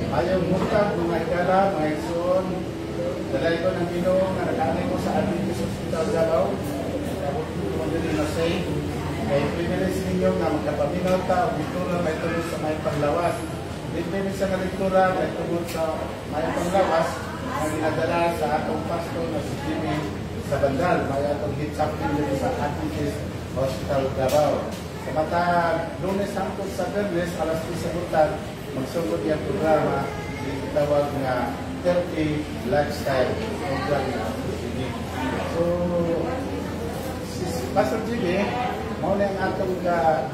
Ayaw mutang, mga ikala, mga ison, dalay ko ng Ginoo nga nag-anay mo sa Adventist Hospital Davao. Tapos mo din na say, kaya pinilis ninyo nga magkapaminaw ta o lectura may tulog sa may panglawas. Pinilis sa lectura may tulog sa may panglawas na ginadala sa atong pastor na si Jimmy sa Bandal. May atong hit something din sa Adventist Hospital Davao. Sa mata Lunes hangtod sa Bernes, alas 10 sa buntag, magsugod yung programa itawag nga 30 Lifestyle Program. So, Pastor Jimmy, mauna yung atong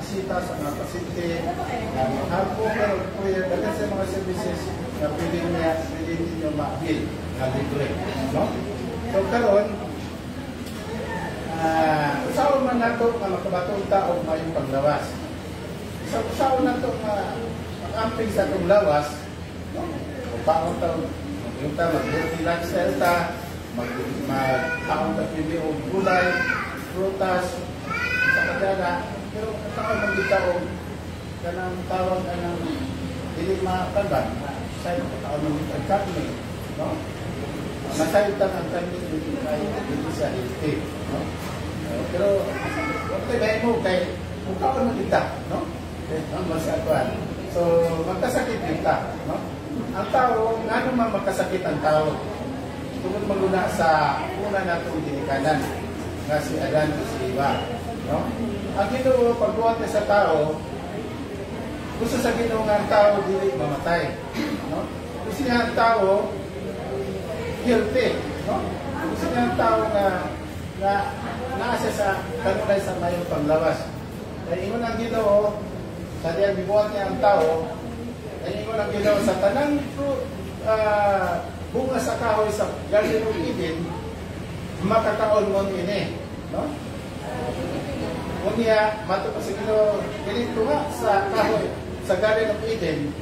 bisita sa mga pasyente na maghapon pero prayer dahil sa mga services na pwede ninyo ma-bill na libre. No? So, karon usaon man nato nga makabatong tao mayong panglawas. Usaon nato nga amping sa itong lawas, no? Magpaon taon, mag-healthy lifestyle ta, mag-paon ta pili o gulay, prutas, sa kadala, pero taon mag-itaon, kanang tawag ka ng hindi makaban, sa'yo ko taon mag-karne, no? Masayutan ang karne hindi sa healthy, no? Pero, okay, dahil mo, kay kung taon mag-ita, no? Ang masatuan. So, magkasakit kita, no? Ang tao, nga naman magkasakit ang tao? Tungkol maguna sa una natong dinikanan, nga si Adan at si Eva, no? Ang Ginoo, pagbuhat niya sa tao, gusto sa Ginoo nga ang tao dili mamatay, no? Gusto niya ang tao healthy, no? Gusto niya ang tao na naasa sa kanunay sa mayong panglawas. Kaya ingon ang Ginoo, sa diyan bibuhat niya ang tao, ay ingon ang Ginoo sa tanang bunga sa kahoy sa Garden of Eden, makakaon mo ini, no? Unya, mato pa sa Ginoo, ganito nga sa kahoy sa Garden of Eden,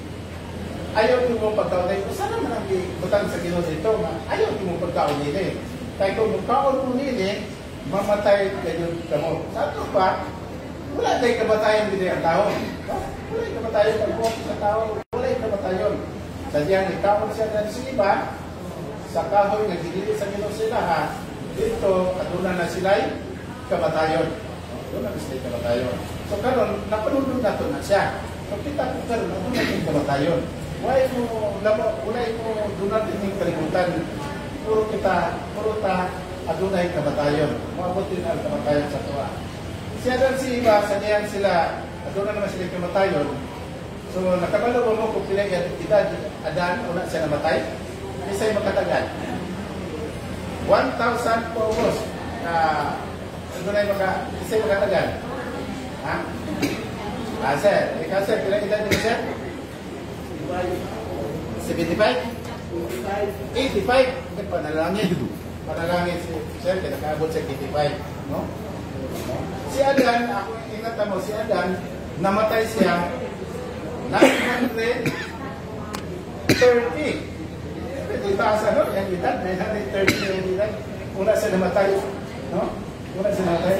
ayaw niyo mo pagkaon. Sana man ang butang sa Ginoo dito, ayaw niyo mo pagkaon ini. Kaya kung magkaon mo ini, mamatay kayo kamo. Sa ito pa, wala tayong kamatayan din ang tao. No? Wala yung kamatayan pag-buhat sa tao. Wala yung kamatayon. Sa diyan, ikapon siya na si iba, sa kahoy, nagigili sa Ginoo sila, ha? Dito, aduna na sila'y kamatayon. Doon na sila'y kamatayon. So, karon napanunod na ito na siya. So, kita ko karon, aduna yung kamatayon. Wala mo doon din yung kalimutan. Puro ta, aduna yung kamatayon. Maabot din ang kamatayon sa tuwa. Siya dan si iba, sa niyan sila, doon na naman sila kamatayon. So, nakabalo mo kung pila edad, Adan, una siya namatay, isa'y makatagal. 1,000 po almost. Isa'y makatagal. Ha? Sir, ikaw sir, pila edad din sir? 75? 85? Panalangin. Panalangin si sir, kaya nakaabot sa 85. No? Si Adan, ako ingatan mo, si Adan, namatay siya 930. Ibasa, no? Yan edad, 930 yung edad. Una siya namatay, no? Una siya namatay.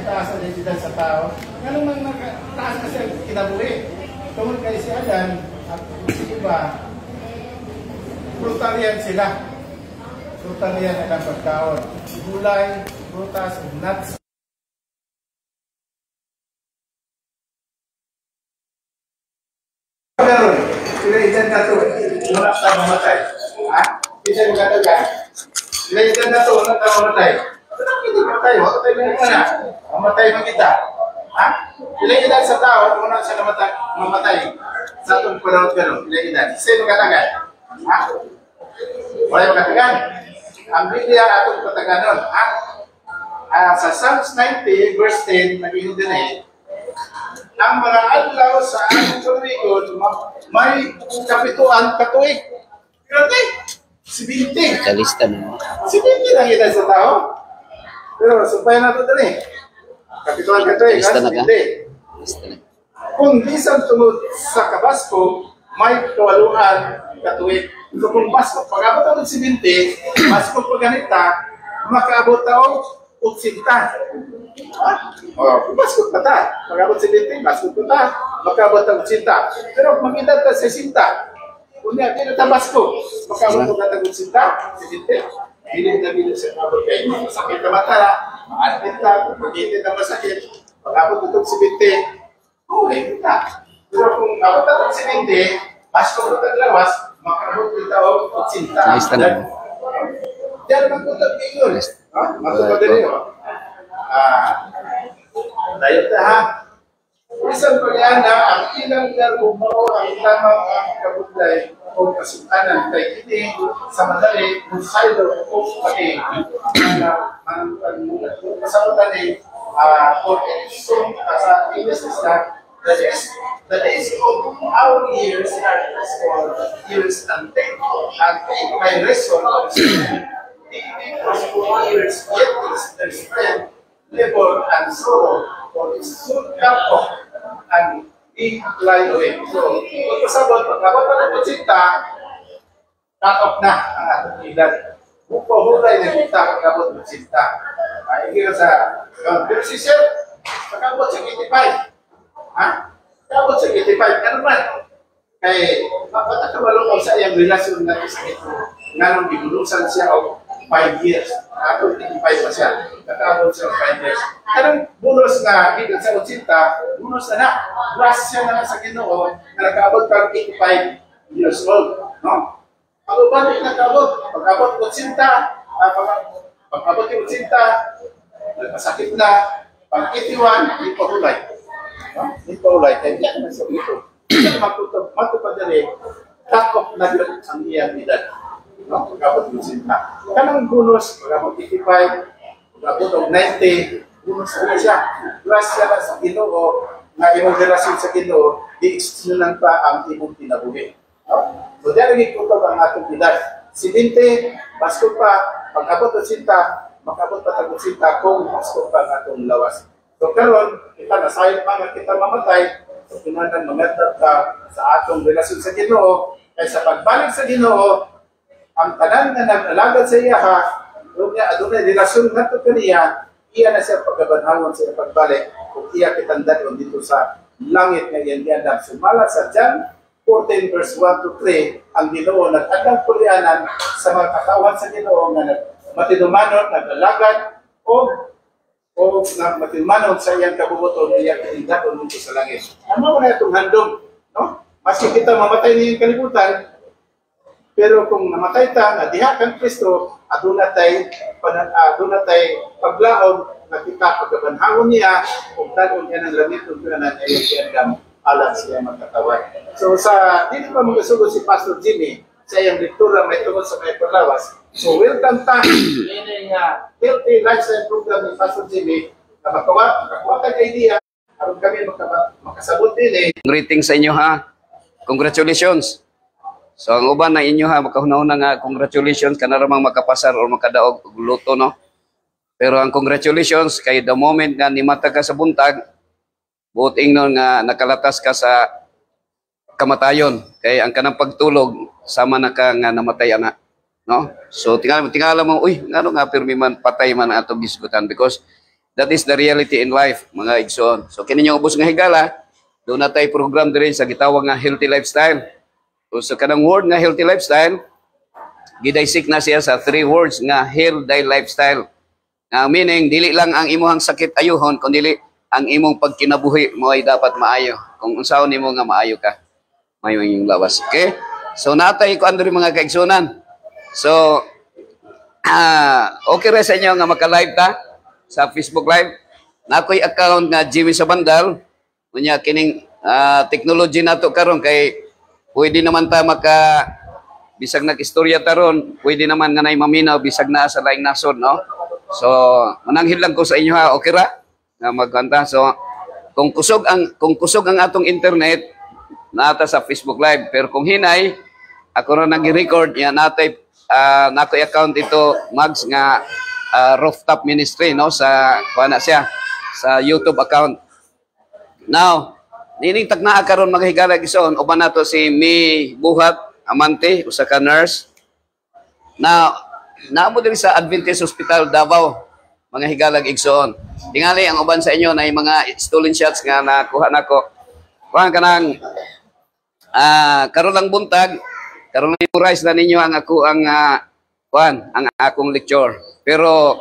Ibasa na yung edad sa tao. Ganun man nakataas na siya kinabuhi. Tungkol kay si Adan, at si iba, frutarian sila. Frutarian na ng pagkaon. Gulay, prutas, nuts. Sila edad na ito, wala sa mamatay. Ha? Isa yung katagal. Sila edad na ito, wala sa mamatay. Wala hindi mamatay, wala tayo na. Mamatay man kita. Ha? Sila edad sa tao, wala siya mamatay. Sa itong panahon gano'n, sila edad. Isa yung katagal. Ha? Wala yung katagal. Ang Biblia atong pataganon. Ha? Sa Psalms 90, verse 10, naging din ang mga adlaw sa aming tuwigod, may kapituan katuig. Pero tayo, si Binti. Kalista mo. Si Binti lang kita sa tao. Pero sumpay na ito din kapituan katuig. Kalista na ka? Kung bisan tungod sa kabasko, may kawaluhan katuig. So kung basko, pag-abot ako si Binti, basko pag ganita, makaabot ako 80. Baskot pa ta. Magabot 70, baskot pa ta. Magabot ang 80. Pero mag-edad ta 60. Kunya, di na ta baskot. Magabot ang tagong 70. Bilid na bilid sa kabot kayo. Masakit na mata. Maadmit na. Pag-ibig na masakit. Magabot itong 70. Okay, kita. Pero kung abot na itong 70, baskot na lawas, magabot kita o 80. Nice na. Diyan magkutag kayo. Matupad din yun. Dahil na ha. Isang pagyana, ang ilang garbo mo ang tamang kabutlay o kasutanan kay kini sa madali kung saylo o pati sa madali o isong sa English is that the days of our years are called years and ten. And my reason of because 4 years yet is their strength, labor and sorrow, for it soon come off and it fly away. So, kung pasabot, pagkabot na ng sinta, cut off na ang ating edad. Hulay na kita pagkabot ng sinta. Ay, hindi sa pero si Sir, pagkabot sa 85. Ha? Pagkabot sa 85, ano man? Kay, mapatakamalo ko sa iyang relasyon na sa ito. Nga nung binulusan siya o 5 years. Ako, 85 pa siya. Nakabot siya 5 years. Anong bonus na dito sa 80, bonus na na. Bless siya na sa Ginoo na nakabot kang 85 years old. No? Ako ba rin nakabot? Pagkabot 80, pagkabot yung 80, nagpasakit na. Pag 81, hindi pa hulay. Hindi pa hulay. Kaya hindi na sa ito. Matupad na rin. Cut off na yun ang iyang edad. No, pagkabot ng sinta. Kanang bonus, pagkabot 85, pagkabot ng 90, bonus na siya. Plus siya na sa Ginoo, na imong relasyon sa Ginoo, i-extend pa ang imong kinabuhi. No? So, dyan nagikutob ang atong edad. 70, baskot pa, pagkabot ng sinta, makabot pa tagong sinta kung baskot pa ang atong lawas. So, karon kita nasayang pa nga kita mamatay, so, kinanan mamatad ka sa atong relasyon sa Ginoo, kaysa pagbalik sa Ginoo, ang tanan na nag-alagad sa iya ha, doon niya, adunay relasyon na ito kaniya, iya na siya pagkabanhawan sa pagbalik, kung iya kitandan dito sa langit na iyan niya. Sumala sa John 14 verse 1 to 3, ang Ginoo nag-adang pulianan sa mga katawan sa Ginoo na matinumanon, nag-alagad, o matinumanon sa iyang kabubuton, iya kitandan dito sa langit. Ano na itong handom? No? Maski kita mamatay niyang kalibutan, pero kung namatay ta, na diha kang Kristo, aduna tay paglaom na kita pagkabanhagon niya, kung taon niya ng langit, kung na niya yung kiyandam, alam siya magkatawan. So dito pa magkasugot si Pastor Jimmy, sa iyang lectura may tungkol sa may Palawas. So welcome ta, in healthy lifestyle program ni Pastor Jimmy, na makakuha ka idea, aron kami makasabot din eh. Greetings sa inyo ha. Congratulations. So ang uban na inyo ha, makahuna-una nga congratulations ka na ramang makapasar o makadaog og luto no. Pero ang congratulations kay the moment nga nimata ka sa buntag, buting nun nga nakalatas ka sa kamatayon. Kay ang kanang pagtulog sama na ka nga namatay ana, no? So tingala mo, uy, ngano nga pirmi man patay man ato bisgutan because that is the reality in life, mga igsoon. So kini yung ubos nga higala, do na tay program diri sa gitawag nga healthy lifestyle. So kanang word nga healthy lifestyle, gidaysik na siya sa 3 words nga healthy lifestyle. Nga meaning, dili lang ang imuhang sakit ayuhon, kundi ang imong pagkinabuhi mo ay dapat maayo. Kung unsaon nimo nga maayo ka, maayo yung lawas. Okay? So natay ko andiri mga kaigsunan. So, okay rin sa inyo nga maka-live ta sa Facebook Live. Na ako'y account nga Jimmy Sabandal. Kunya kining technology nato karon kay pwede naman ta bisag nag-istorya taron, pwede naman nga nay maminaw bisag na sa laing nasod, no? So, mananghid lang ko sa inyo ha, okay ra? Na magkanta. So, kung kusog ang atong internet, nata sa Facebook Live, pero kung hinay, ako ra nag-record yan natay nakoy account ito Mags nga Rooftop Ministry, no, sa kuana siya sa YouTube account. Now, nining tagnaa karon maghigala gison uban nato si May Buhat Amante, usa ka nurse. Now, naamo diri sa Adventist Hospital Davao. mga higalag igsoon. Tingali ang uban sa inyo na yung mga stolen shots nga nakuha nako. Kuha ka nang karon lang buntag, karon lang i-price na ninyo ang ako ang ang akong lecture. Pero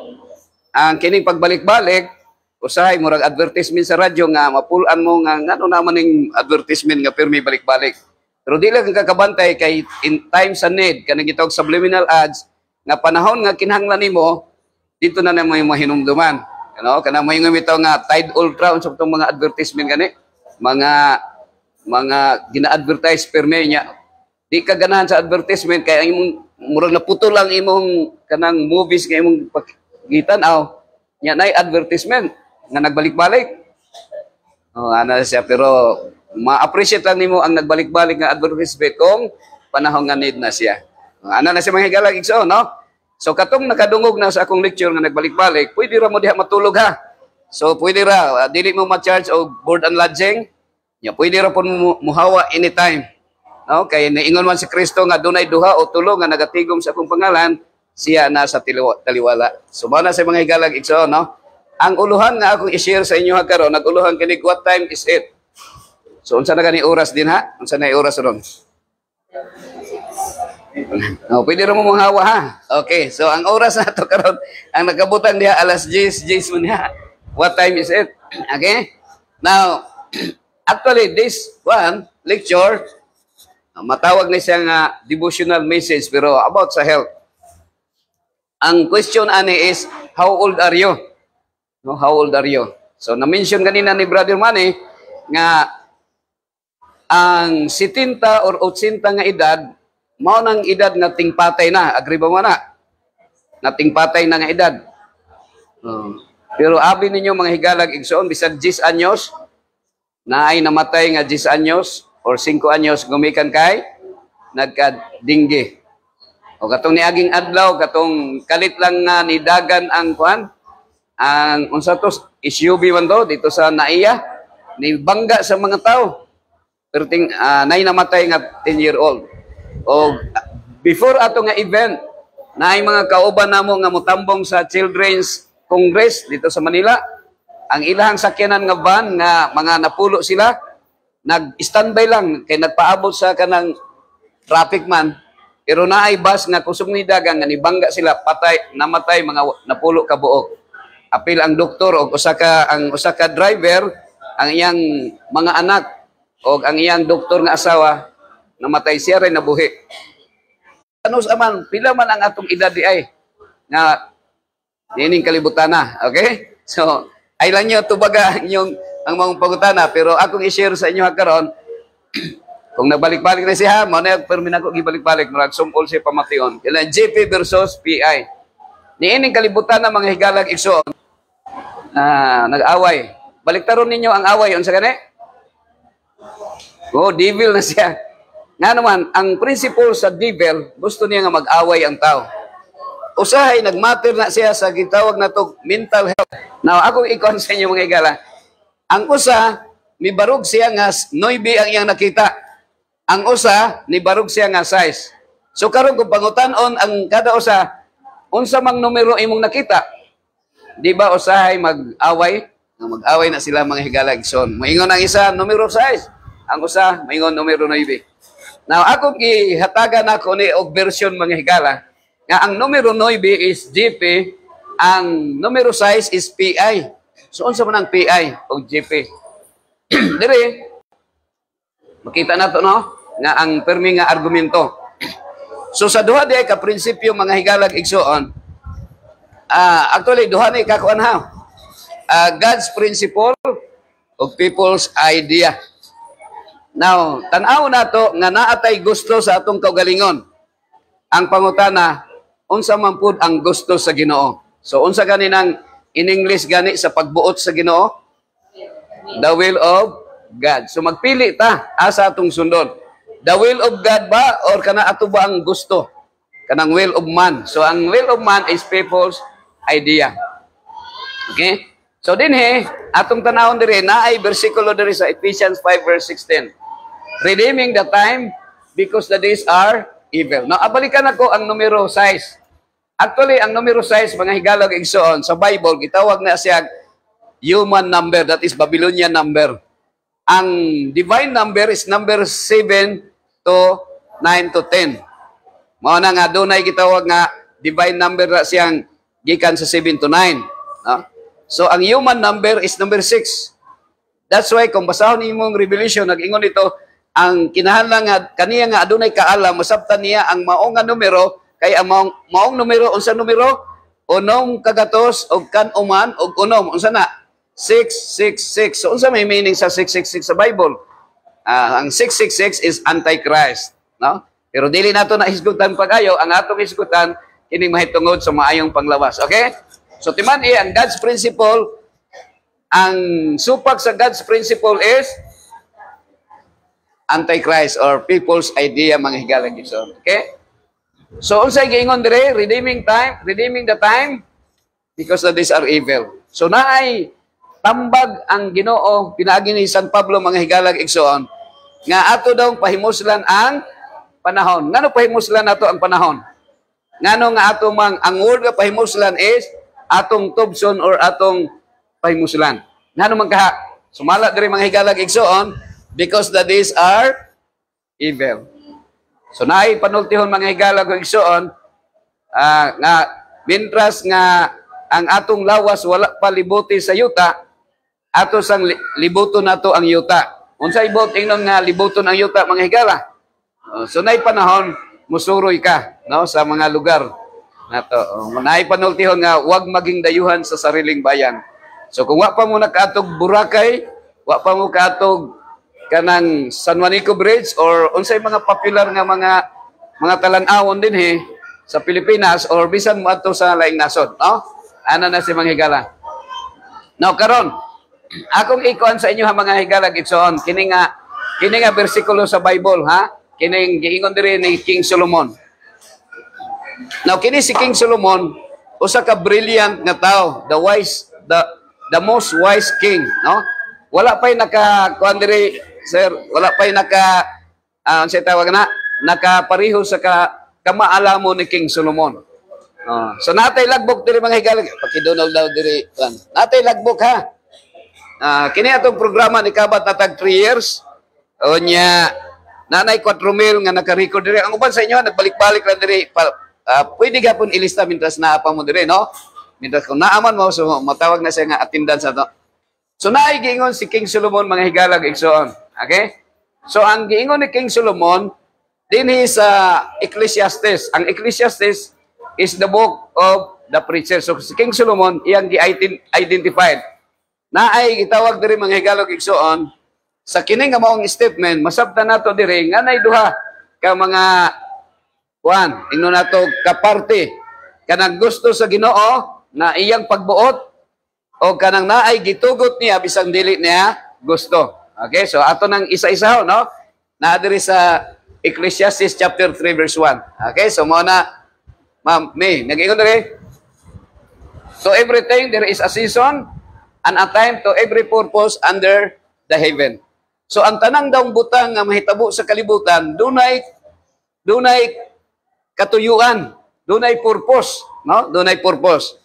ang kining pagbalik-balik usahay murag advertisement sa radyo nga mapulan mo nga ngano naman ning advertisement nga pirmi balik-balik. Pero di lang kakabantay kay in time sa need kanang gitawag subliminal ads nga panahon nga kinahanglan nimo dito na mo yung mahinumduman. Ano kanang mo yung bitaw nga Tide Ultra unsay tong mga advertisement gani mga gina-advertise pirmi nya. Di ka ganahan sa advertisement kay imong murag naputol lang imong kanang movies nga imong gitan-aw nya nay advertisement nga nagbalik-balik. Ana siya pero ma-appreciate lang nimo ang nagbalik-balik nga advertisement kung panahon nga need na siya. Ana na siya mga higalag igsoon, no? So katong nakadungog na sa akong lecture nga nagbalik-balik, pwede ra mo diha matulog ha. So pwede ra dili mo ma-charge og board and lodging. Nya pwede ra pud muhawa anytime. No, kay niingon man si Kristo nga dunay duha o tulo nga nagatigom sa akong pangalan, siya na sa taliwala. So na sa mga higalag igsoon, no? Ang uluhan nga akong i-share sa inyo karon, nag-uluhan kini what time is it? So unsa na gani oras din ha? Unsa na oras ron? No, pwede ra mo manghawa ha. Okay, so ang oras na to karon, ang nagabutang diha alas 10 man ha. What time is it? Okay? Now, actually this one lecture matawag na siya nga devotional message pero about sa health. Ang question ani is, how old are you? No, how old are you? So na-mention kanina ni Brother Manny nga ang 70 or 80 nga edad mao nang edad nga tingpatay na. Agree ba mo na? Na tingpatay na nga edad. Pero abi ninyo mga higalag igsoon bisag 10 anyos na ay namatay nga 10 anyos or 5 anyos gumikan kay nagka-dingge. O katong niaging adlaw, katong kalit lang nga nidagan ang kuan, ang unsa to SUV man to dito sa Naiya, ni bangga sa mga tao. Pero nay namatay nga 10-year-old. O before ato nga event, naay mga kauban namo nga motambong sa Children's Congress dito sa Manila. Ang ilahang sakyanan nga van nga mga napulo sila, nag-standby lang kay nagpaabot sa kanang traffic man. Pero naay bus nga kusog ni dagang nga nibangga sila patay namatay mga napulo ka buok. Apil ang doktor og usa ka driver ang iyang mga anak og ang iyang doktor nga asawa namatay siya rin nabuhi. Ano sa man pila man ang atong edad di ay nga dining kalibutan na, okay? So ay lang niyo tubaga ang mga pagutana pero akong i-share sa inyo karon kung nabalik-balik na siya, mo na permin ako gibalik-balik murag sumol siya pamation. Kailan JP versus PI. Niining kalibutan ng mga higalag igsoon nag-away. Baliktaron ninyo ang away unsa gani? Oh, devil na siya. Nga naman, ang principle sa devil, gusto niya nga mag-away ang tao. Usahay, nagmatter na siya sa gitawag na to mental health. Now, akong ikon sa inyo mga higala. Ang usa, may barug siya nga 9 ang iyang nakita. Ang usa, ni barug siya nga size. So karon kung pangutan-on ang kada usa, unsa mang numero imong nakita? Di ba usahay mag-away? Mag-away na sila mga higalag. So, moingon ang isa, numero 6. Ang usa, moingon numero 9. Now, ako gihatagan ako ni og version mga higala, nga ang numero 9 is GP, ang numero 6 is PI. So, unsa man ang PI o GP? Dire, makita na to, no? Nga ang permi nga argumento. So sa duha di ka prinsipyo mga higalag igsoon, actually duha ni kakuan ha. God's principle o people's idea. Now, tan-aw nato nga naatay gusto sa atong kaugalingon. Ang pangutana, unsa man pud ang gusto sa Ginoo? So unsa ganinang in English gani sa pagbuot sa Ginoo? The will of God. So magpili ta asa atong sundon. The will of God ba or kana ato ba ang gusto? Kanang will of man. So ang will of man is people's idea. Okay? So dinhi atong tanawon diri naay bersikulo diri sa Ephesians 5 verse 16. Redeeming the time because the days are evil. Now abalikan ako ang numero 6. Actually, ang numero 6, mga higalog igsoon, sa Bible, gitawag na siya human number, that is Babylonian number. Ang divine number is number 7 to 9 to 10. Mao na nga, doon ay gitawag nga divine number na siyang gikan sa 7 to 9. No? So, ang human number is number 6. That's why, kung basahon imong Revelation, nag-ingon ito, ang kinahanglan nga, kaniya nga adunay kaalam, masabtan niya ang maong nga numero, kay ang maong numero, unsa numero? Unong kagatos, o kanuman, o unom, unsa na? 666. So, unsa may meaning sa 666 sa Bible? Ang 666 is Antichrist. No? Pero dili nato na hisgutan pag-ayo, ang atong hisgutan, kining mahitungod sa maayong panglawas. Okay? So, timan ang God's principle, ang supak sa God's principle is Antichrist or people's idea, mga higalang Gibson. Okay? So, unsay giingon dire, redeeming the time, because the days are evil. So, naay tambag ang Ginoo, pinaagi ni San Pablo, mga higalang igsoon, nga ato daw pahimuslan ang panahon. Ngano pahimuslan nato ang panahon? Ngano nga ato ang word nga pahimuslan is atong tubson or atong pahimuslan. Ngano man kaha? Sumala diri mga higalang igsoon, because the days are evil. So naay panultihon mga higalang igsoon, nga mintras nga ang atong lawas wala pa libuti sa yuta, ato sang libuton nato ang yuta. Unsa ibot ingnon nga libuton ang yuta, mga higala? So naay panahon musuroy ka, no, sa mga lugar nato. Naay panultihon nga wag maging dayuhan sa sariling bayan. So kung wa pa mo nakaatog Boracay, wa pa mo kaatog kanang San Juanico Bridge or unsay mga popular nga mga talan-awon din sa Pilipinas or bisan mo ato sa laing nasod, no? Ana na si mga higala. Now karon, akong ikuan sa inyo ha mga higala gitson, kini nga bersikulo sa Bible ha, kining giingon diri ni King Solomon. Now kini si King Solomon, usa ka brilliant nga tao, the most wise king, no? Wala pay kuan diri, sir, wala pay unsay tawag na, nakapareho sa kamaalamon ni King Solomon. So natay lagbok diri mga higala, pakidunol daw diri kan. Natay lagbok ha. Kini atong programa ni kabat natag 3 years. Onya nanay 4,000 nga naka-record diri. Ang uban sa inyo nagbalik-balik lang diri. Pwede gapon ilista mintras naa pa mo diri, no? Mintras kung naaman mo so matawag na siya nga attendance ato. So naay giingon si King Solomon mga higala igsoon. Okay? So ang giingon ni King Solomon dinhi sa Ecclesiastes. Ang Ecclesiastes is the book of the preacher. So si King Solomon iyang gi-identified. Naay gitawag diri mga higala igsoon sa kini nga maong statement, masabtan nato diri nga nay duha ka mga kuan, ingno nato ka parte kanang gusto sa Ginoo na iyang pagbuot o kanang naay gitugot niya bisang dili niya gusto. Okay, so ato nang isa-isa no? Na diri sa Ecclesiastes chapter 3 verse 1. Okay, so mo na Ma'am May, nag-ingon diri. So everything there is a season and a time to every purpose under the heaven. So ang tanang daw butang nga mahitabo sa kalibutan, dunay katuyuan, dunay purpose, no? Dunay purpose.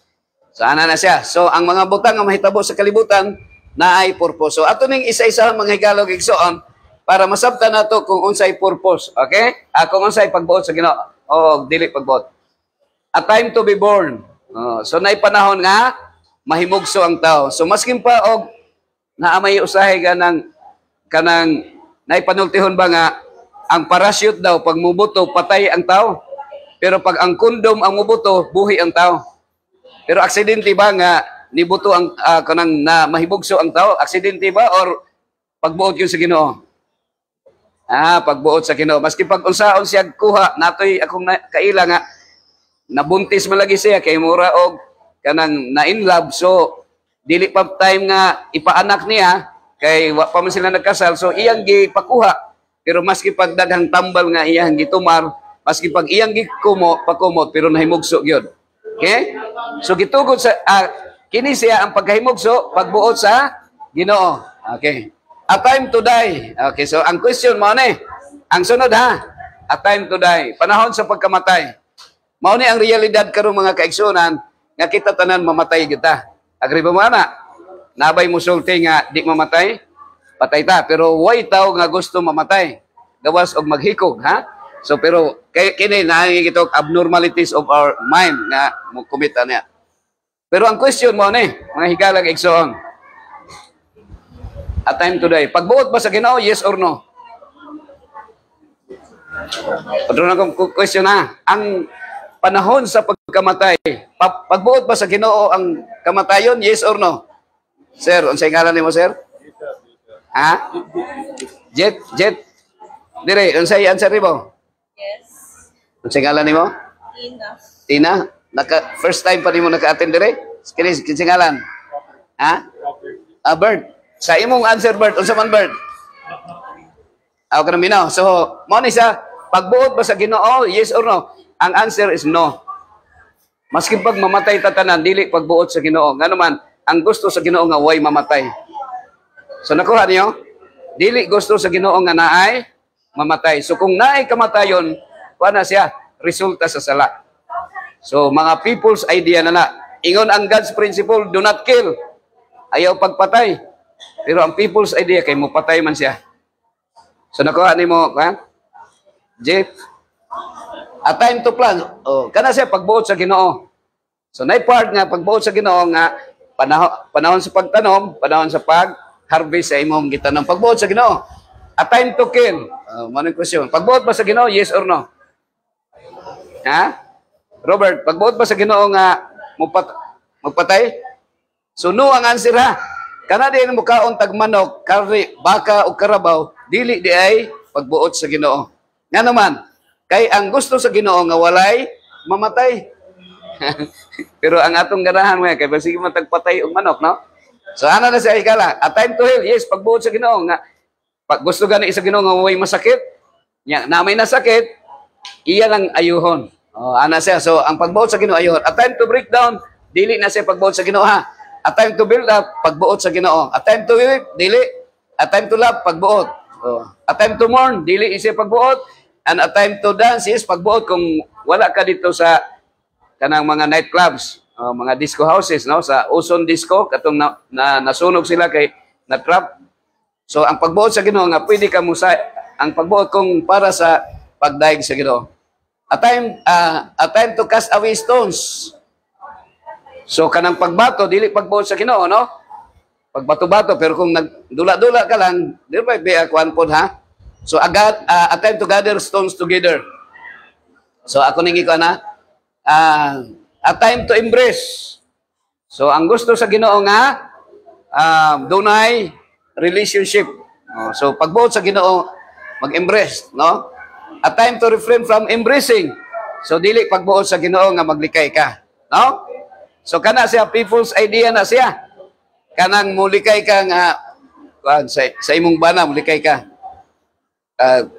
Sana na siya. So ang mga butang nga mahitabo sa kalibutan naay purpose. So ato ning isa-isa mga higalog igsoon para masabtan nato kung unsay purpose, okay? Kung unsay pagbuot sa Ginoo o dili pagbuot. A time to be born. So naay panahon nga mahimugso ang tao. So maskin pa og naamay usahay kanang naipanultihon ba nga ang parachute daw pag mubuto patay ang tao, pero pag ang kondom ang mubuto buhi ang tao. Pero aksidente ba nga nibuto ang kanang na mahibugso ang tao? Aksidente ba or pagbuot yun sa Ginoo? Pagbuot sa Ginoo. Maski pag unsaon siya kuha natoy akong kaila nga nabuntis man lagi siya kay mura og kanang na in love, so dili pa time nga ipaanak niya kay wa pa man sila nagkasal, so iyang gipakuha, pero maski pag daghang tambal nga iyang gitumar, maski pag iyang pakumot pero nahimugso gyud. Okay, so gitugod sa kini siya ang pagkahimugso pagbuot sa Ginoo. Okay, a time to die. Okay, so ang question mo ni ang sunod ha, a time to die, panahon sa pagkamatay. Mao ni ang realidad karon mga kaigsunan nga kita tanan mamatay kita. Agree ba mo ana? Nabay musulti nga di mamatay, patay ta. Pero way tao nga gusto mamatay. Gawas og maghikog, ha? So pero kini naangigitok abnormalities of our mind nga mo kumita niya. Pero ang question mo ni, mga higalag igsoon. A time today, pagbuot ba sa Ginoo, yes or no? Patron akong question na. Ang panahon sa pagkamatay, pagbuot ba sa Ginoo ang kamatayon, yes or no? Sir, unsay ngalan nimo, sir? Ha? Jet. Dire, unsay answer nimo? Yes. Unsay ngalan nimo? Tina. Tina? First time pa nimo naka-attend dire? Kini ngalan? Ha? Bert. Sa imong answer, Bert, unsa man, Bert? Ako ka minaw. So, mo ni sa pagbuot ba sa Ginoo, yes or no? Ang answer is no. Maski pag mamatay tatanan, dili pagbuot sa Ginoo. Nga naman, ang gusto sa Ginoo nga way mamatay. So, nakuha niyo? Dili gusto sa Ginoo nga naay mamatay. So, kung naay kamatayon, kuha na siya, resulta sa sala. So, mga people's idea na na. Ingon ang God's principle, do not kill. Ayaw pagpatay. Pero ang people's idea, kay mo patay man siya. So, nakuha ni mo, ha? Jeff? A time to plan. Oh, kana siya pagbuot sa Ginoo. So, na-part nga, pagbuot sa Ginoo nga, panahon sa pagtanom, panahon sa pag-harvest sa imong gitanong. Pagbuot sa Ginoo. A time to kill. Manong question. Pagbuot ba sa Ginoo, yes or no? Ha? Robert, pagbuot ba sa Ginoo nga magpatay? So, no ang answer, ha? Kana din mo kaon tagmanok, kari, baka o karabaw, dili di ay pagbuot sa Ginoo. Nga naman, kay ang gusto sa Ginoo nga walay mamatay. Pero ang atong ganahan mo kay basig man tagpatay og manok, no? So ana na siya ikala, a time to heal, yes, pagbuot sa Ginoo nga pag gusto gani sa Ginoo nga way masakit, nya na may nasakit, iya lang ayuhon. Oh, ana siya. So ang pagbuot sa Ginoo ayuhon. A time to break down, dili na siya pagbuot sa Ginoo, ha. A time to build up, pagbuot sa Ginoo. A time to weep, dili. A time to love, pagbuot. Oh. A time to mourn, dili isip pagbuot. And a time to dance is pagbuot kung wala ka dito sa kanang mga nightclubs, mga disco houses, no? Sa Ozone Disco, katong nasunog sila kay na-trap. So ang pagbuot sa Ginoo nga pwede ka mo sa ang pagbuot kung para sa pagdaig sa Ginoo. A time to cast away stones. So kanang pagbato dili pagbuot sa Ginoo, no? Pagbato-bato pero kung nagdula-dula ka lang, di ba kuan pod, ha? So a time to gather stones together. So ako ning iko na a time to embrace. So ang gusto sa Ginoo nga dunay relationship. So pagbuot sa Ginoo mag-embrace, no? A time to refrain from embracing. So dili pagbuot sa Ginoo nga maglikay ka, no? So kana siya people's idea na siya. Kanang mulikay ka nga sa imong bana mulikay ka.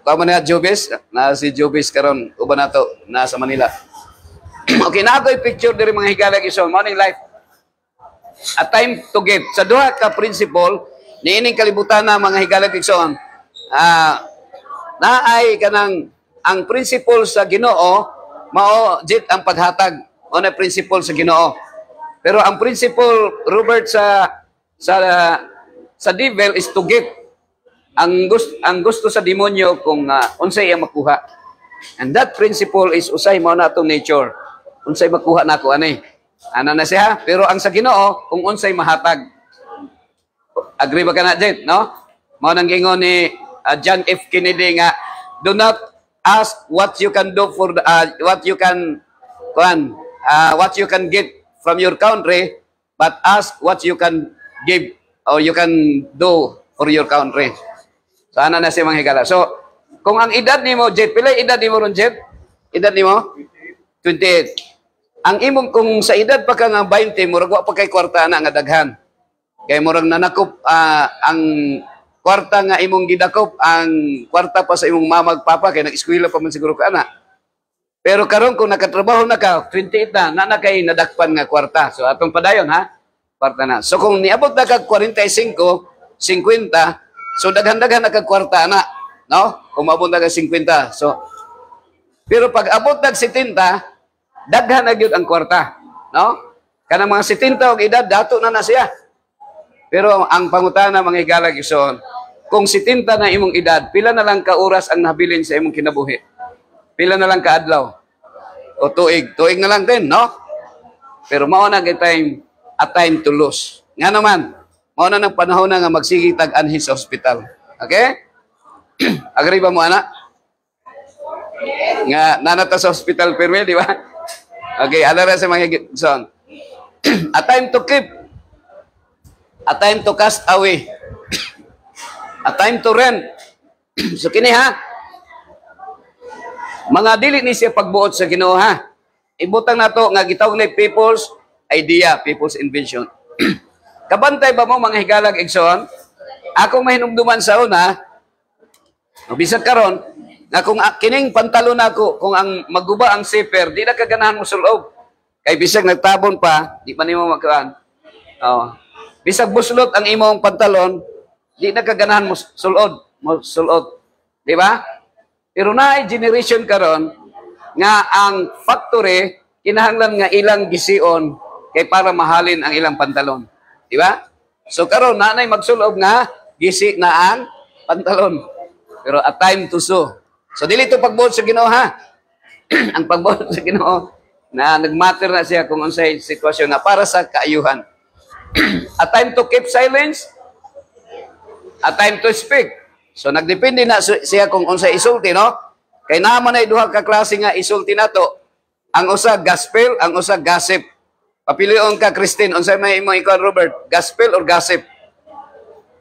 Kamo na Jobes, na si Jobes karon uban nato na sa Manila. Okay, na ako'y picture diri mga higalag ison, morning life. A time to give. Sa duha ka principle niining kalibutan na mga higalag ison. Naay kanang ang principle sa Ginoo mao jit ang paghatag o na principle sa Ginoo. Pero ang principle, Robert, sa devil is to give. Ang gusto sa demonyo kung unsay ang makuha. And that principle is usay mo na itong nature. Unsay makuha na ako, ani. Ano na siya? Pero ang sa Ginoo, kung unsay mahatag. Agree ba ka na, Jet, no? Mao nang gingon ni John F. Kennedy nga, do not ask what you can do for what you can get from your country, but ask what you can give or you can do for your country. So, ano na si mga higala. So, kung ang edad ni mo, Jet, pila edad ni mo ron, Jet? Edad ni mo? 28. Ang imong, kung sa edad pa ka nga 20, murag wa pa kay kwarta na nga daghan. Kaya murag nanakop ang kwarta nga imong gidakop, ang kwarta pa sa imong mamag papa, kaya nag-eskwela pa man siguro ka na. Pero karon kung nakatrabaho na ka, 28 na kay nadakpan nga kwarta. So atong padayon, ha? Kwarta na. So kung niabot na kag 45, 50, so daghan-daghan na kag kwarta na, no? Kung maabot na kag 50. So pero pag abot nag 70, daghan na gyud ang kwarta, no? Kanang mga 70 og edad dato na siya. Pero ang pangutana mga higala igsoon, kung 70 na imong edad, pila na lang ka oras ang nabilin sa imong kinabuhi? Pila na lang ka adlaw? O tuig? Tuig na lang din, no? Pero mao na a time to lose. Nga naman, mao na ng panahon na nga magsigi tag-anhi sa ospital. Okay? Agree ba mo, anak? Nga nanata sa hospital pirmi, di ba? Okay, alara sa mga son. A time to keep. A time to cast away. A time to rent. So kini ha. Mga dili ni siya pagbuot sa Ginoo ha. Ibutang nato nga gitawag ni people's idea, people's invention. Kabantay ba mo mga higalag igsoon? Akong mahinumduman sa una, bisag karon, nga kung kining pantalon nako, kung ang maguba ang zipper, di na kaganahan mo sulob. Kay bisag nagtabon pa, di pa nimo magkaan. Oh. Bisag buslot ang imong pantalon, di na kaganahan mo sulod. Di ba? Pero naay generation karon nga ang factory kinahanglan nga ilang gisiun kay para mahalin ang ilang pantalon. Di ba? So karon nanay magsulob nga gisi na ang pantalon. Pero a time to sew. So dili to pagbuot sa Ginoo ha. Ang pagbuot sa Ginoo na nagmatter na siya kung unsay sitwasyon na para sa kaayuhan. A time to keep silence, a time to speak. So nagdepende na siya kung unsay isulti, no? Kay naman ay duha ka klase nga isulti nato. Ang usa gospel, ang usa gossip. Papilion ka Christine, unsay may imong ikaw Robert, gospel or gossip?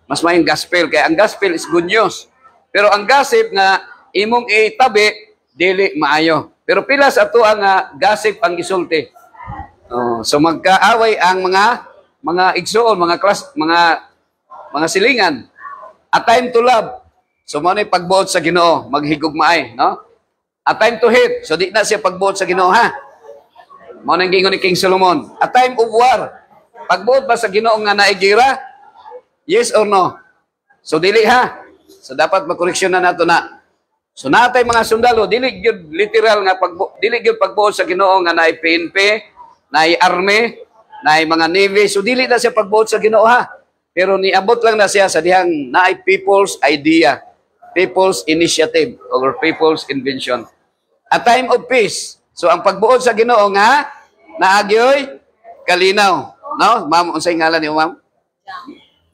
Mas maayong gospel kay ang gospel is good news. Pero ang gossip nga imong itabi dili maayo. Pero pila sa ato ang gossip ang isulti. So magkaaway ang mga igsoon, mga silingan. A time to love. So mo ni pagbuot sa Ginoo, maghigugmaay, no? A time to hate. So di na siya pagbuot sa Ginoo ha. Mo nang gingon ni King Solomon. A time of war. Pagbuot ba sa Ginoo nga naay-gira? Yes or no? So dili ha. So dapat makoreksyon na nato na. So natay mga sundalo, dili gyud literal nga dili gyud pagbuot sa Ginoo nga naay PNP, naay army, naay mga navy. So dili na siya pagbuot sa Ginoo ha. Pero niabot lang na siya sa dihang naay people's idea, people's initiative, or people's invention. A time of peace. So ang pagbuot sa Ginoo nga naagyoy kalinaw, no? Ma'am, unsay ngalan niyo, ma'am?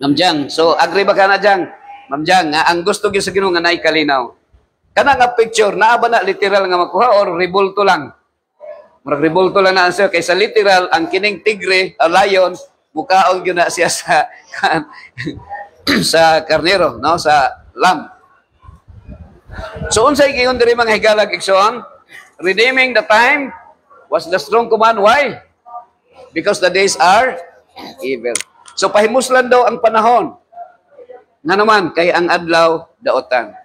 Ma'am Jang. So agree ba ka na Jang? Ma'am Jang, nga ang gusto gyud sa Ginoo nga naay kalinaw. Kana nga picture naa ba na literal nga makuha or rebulto lang? Murag rebulto lang na answer kaysa literal ang kining tigre o lion mukaon gyud na siya sa sa karnero, no, sa lamb. So unsay giingon diri mga higalag igsoon? Redeeming the time was the strong command. Why? Because the days are evil. So pahimuslan daw ang panahon. Nga naman kay ang adlaw daotan.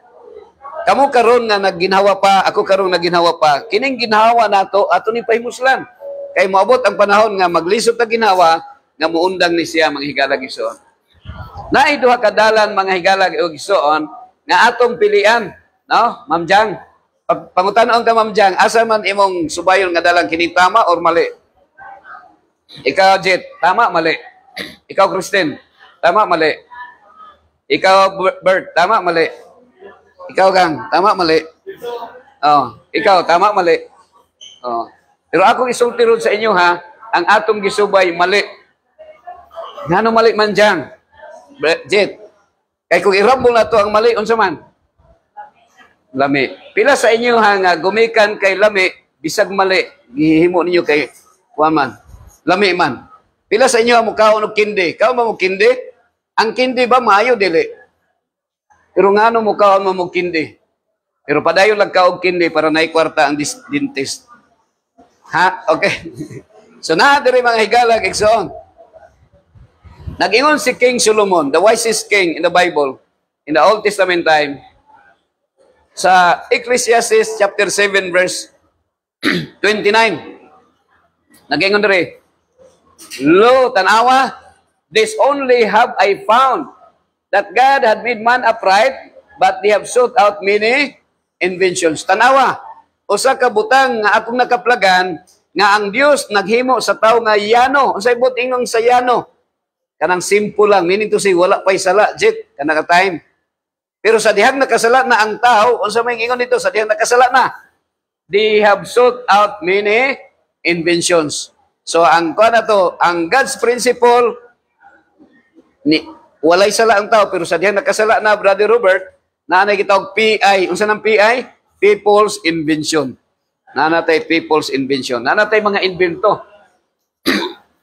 Kamu karon nga nagginhawa pa, ako karon nagginhawa pa. Kining ginhawa nato ato ni pahimuslan. Kay moabot ang panahon nga maglisod ta ginhawa nga muundang ni siya mga higalag igsoon. Naay duha ka dalan mga higalag igsoon nga atong pilian, no? Ma'am Jang, pangutan-on ta Ma'am Jang, asa man imong subayon nga dalan kini tama or mali? Ikaw Jet, tama mali? Ikaw Christine, tama mali? Ikaw Bert, tama mali? Ikaw Gang, tama mali? Oh, ikaw tama mali? Oh. Pero ako isulti ron sa inyo ha, ang atong gisubay mali. Ngano mali man Jang? Jet. Kay kung irambol na to ang mali unsa man? Lami. Pila sa inyo ha nga gumikan kay lami bisag mali gihimo ninyo kay kuan man. Lami man. Pila sa inyo ang mukaon og kindi? Kaon ba mo kindi? Ang kindi ba maayo dili? Pero ngano mukaon mo og kindi? Pero padayon lang ka og kindi para naay kwarta ang dentist. Ha? Okay. So na diri mga higalag igsoon. Nag-ingon si King Solomon, the wisest king in the Bible, in the Old Testament time, sa Ecclesiastes chapter 7 verse 29. Nag-ingon diri, Lo, tanawa, this only have I found, that God had made man upright, but they have sought out many inventions. Tanawa, usa ka butang nga akong nakaplagan, nga ang Dios naghimo sa tao nga yano. Unsay bot ingong sa yano? Kanang simple lang, meaning to say wala pay sala jet kana ka time. Pero sa dihang nakasala na ang tao, unsa may ingon dito sa dihang nakasala na? They have sought out many inventions. So ang kuan na to, ang God's principle ni walay sala ang tao pero sa dihang nakasala na Brother Robert, naanay gitawag PI. Unsa nang PI? People's invention. Nanatay people's invention. Nanatay mga invento.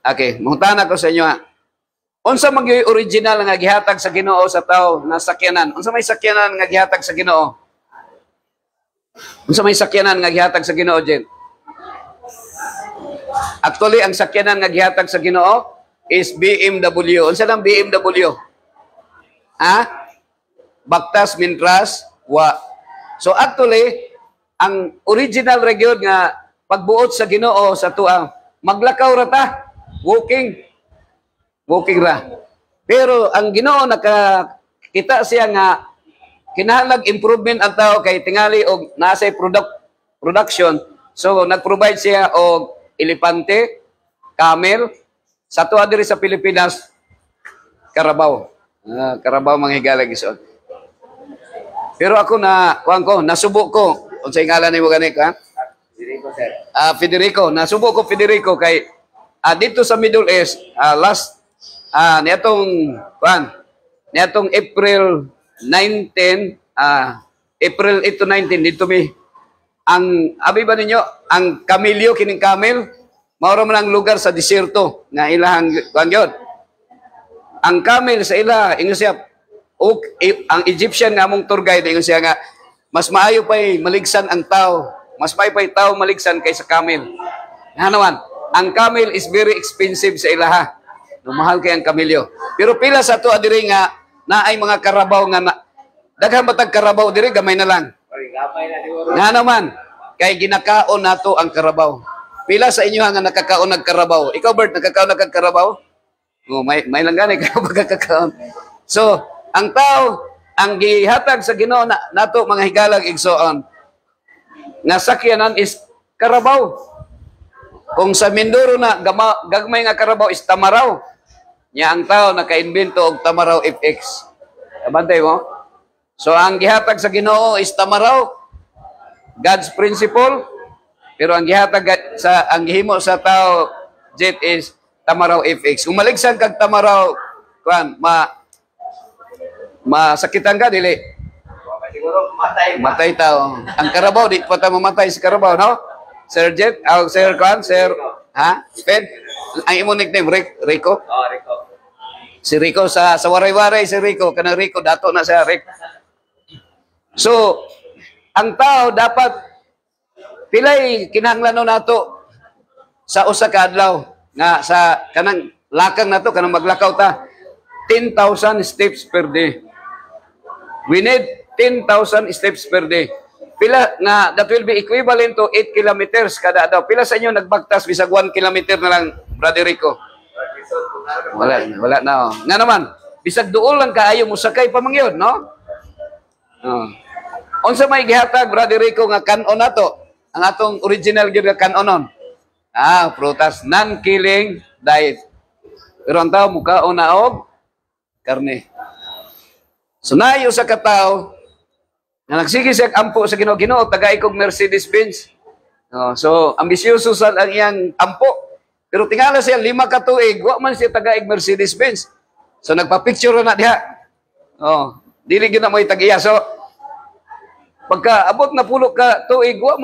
Okay, mungtana ko sa inyo ha. Unsa man gyud original nga gihatag sa Ginoo sa tao na sakyanan? Unsa may sakyanan nga gihatag sa Ginoo? Unsa may sakyanan nga gihatag sa Ginoo, Jen? Actually, ang sakyanan nga gihatag sa Ginoo is BMW. Unsa lang BMW? Ha? Baktas, Mintras, wa. So actually, ang original region nga pagbuot sa Ginoo sa tuang maglakaw ra ta, walking ra. Pero ang Ginoo nakakita siya nga kinahanglan improvement ang tao kay tingali og nasa production. So nag-provide siya og elepante, camel, sa tuwa diri sa Pilipinas, karabaw. Karabaw mga higalag ison. Pero ako nasubo ko. Unsay ngalan nimo gani ka? Federico, sir. Federico, nasubo ko Federico kay dito sa Middle East niatong April 19 April 8 to 19 dito mi ang abi ba ninyo ang Camilio kining camel mao man ang lugar sa desierto nga ilahang kuan gyud. Ang camel sa ila ingon siya ang Egyptian nga among tour guide ingon siya nga mas maayo pay maligsan ang tao, mas maayo pay tao maligsan kaysa camel. Nga naman, ang camel is very expensive sa ilaha. Mahal kay ang kamelyo. Pero pila sa to adiri nga naay mga karabaw nga daghan batag karabaw diri gamay na lang. Nga naman, kay ginakaon nato ang karabaw. Pila sa inyo nga nakakaon ng karabaw? Ikaw Bert, nakakaon ng karabaw? Oh, may lang gani kayo magkakaon. So, ang tao ang gihatag sa Ginoo nato mga higalag igsoon nga sakyanan is karabaw. Kung sa Mindoro na gagmay nga karabaw is tamaraw. Nya ang tao naka-invento og tamaraw FX. Abantay mo? So ang gihatag sa Ginoo is tamaraw, God's principle, pero ang gihatag ang gihimo sa tao jet is tamaraw FX. Kung maligsan kag tamaraw kuan masakitan ka dili. Siguro Matay tao. Ang karabaw di pa ta mamatay sa karabaw, no? Sir Jet, Sir Kwan, Sir Sped. Ang imong nickname Rico. Oh, Rico. Si Rico sa waray-waray si Rico, kanang Rico dato na sa Rick. So, ang tao dapat pilay kinahanglanon nato sa usa ka adlaw nga sa kanang lakang nato kanang maglakaw ta 10,000 steps per day. We need 10,000 steps per day. Pila nga that will be equivalent to 8 kilometers kada adlaw. Pila sa inyo nagbagtas bisag 1 kilometer na lang, Brother Rico? Wala na. Oh. Nga naman, bisag duol lang kaayo mo sakay pamangyod, no? Oh. Unsa may gihatag Brother Rico nga kanon nato? Ang atong original gyud nga kanonon. Prutas, non-killing diet. Pero ang tao mukaon na og karne. So naay usa ka tawo nga nagsige siya ampo sa Ginoo tagay kog Mercedes-Benz. So ambisyoso sa ang iyang ampo. Pero tingala siya 5 ka tuig, wa man siya tagaig Mercedes-Benz. So nagpa-picture na diha. Dili gyud na mo tag-iya. So pagka abot na 10 ka tuig, wa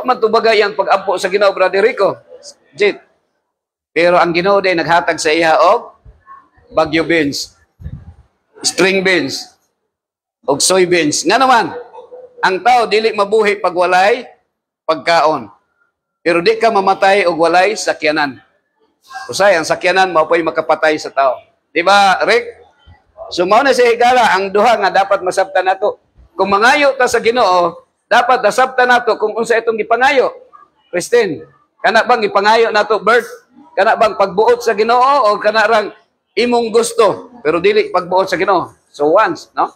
man tubagay ang pag-ampo sa Ginoo, Brother Rico. Jit. Pero ang Ginoo day naghatag sa iya og bagyo beans, string beans, og soybeans. Nga naman, ang tao dili mabuhi pag walay pagkaon. Pero di ka mamatay og walay sakyanan. Usay ang sakyanan mao pay makapatay sa tao. Di ba, Rick? So mao na sa higala ang duha nga dapat masabtan nato. Kung mangayo ta sa Ginoo, dapat nasabtan nato kung unsa itong gipangayo. Christine, kana bang gipangayo nato, Bert? Kana bang pagbuot sa Ginoo o kana rang imong gusto pero dili pagbuot sa Ginoo? So once, no?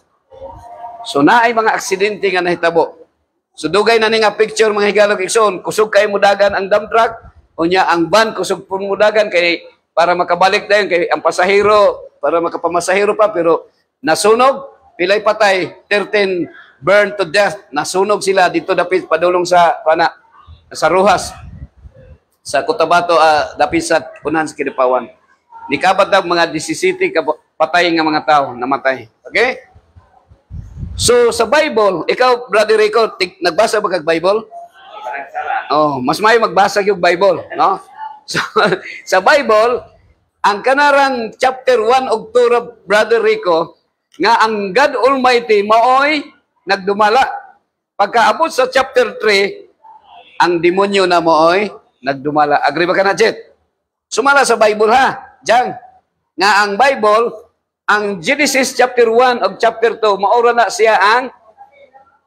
So naay mga aksidente nga nahitabo. So dugay na ni nga picture mga higalog igsoon, kusog kay mudagan ang dump truck, Unya ang van kusog pumudagan kay para makabalik dayon kay ang pasahero para makapamasahero pa pero nasunog, pilay patay, 13 burned to death. Nasunog sila dito dapit padulong sa sa Rojas sa Cotabato dapit sa unan sa Kidapawan. Nikabat daw mga 17 patay nga mga tao namatay. Okay? So sa Bible, ikaw Brother Rico, nagbasa ba kag Bible? Oh, mas may magbasa yung Bible, no? So, sa Bible, ang kanarang chapter 1 og 2 Brother Rico nga ang God Almighty maoy nagdumala. Pagkaabot sa chapter 3, ang demonyo na maoy nagdumala. Agree ba ka na, Jet? Sumala sa Bible ha, Jang. Nga ang Bible, ang Genesis chapter 1 og chapter 2, maura na siya ang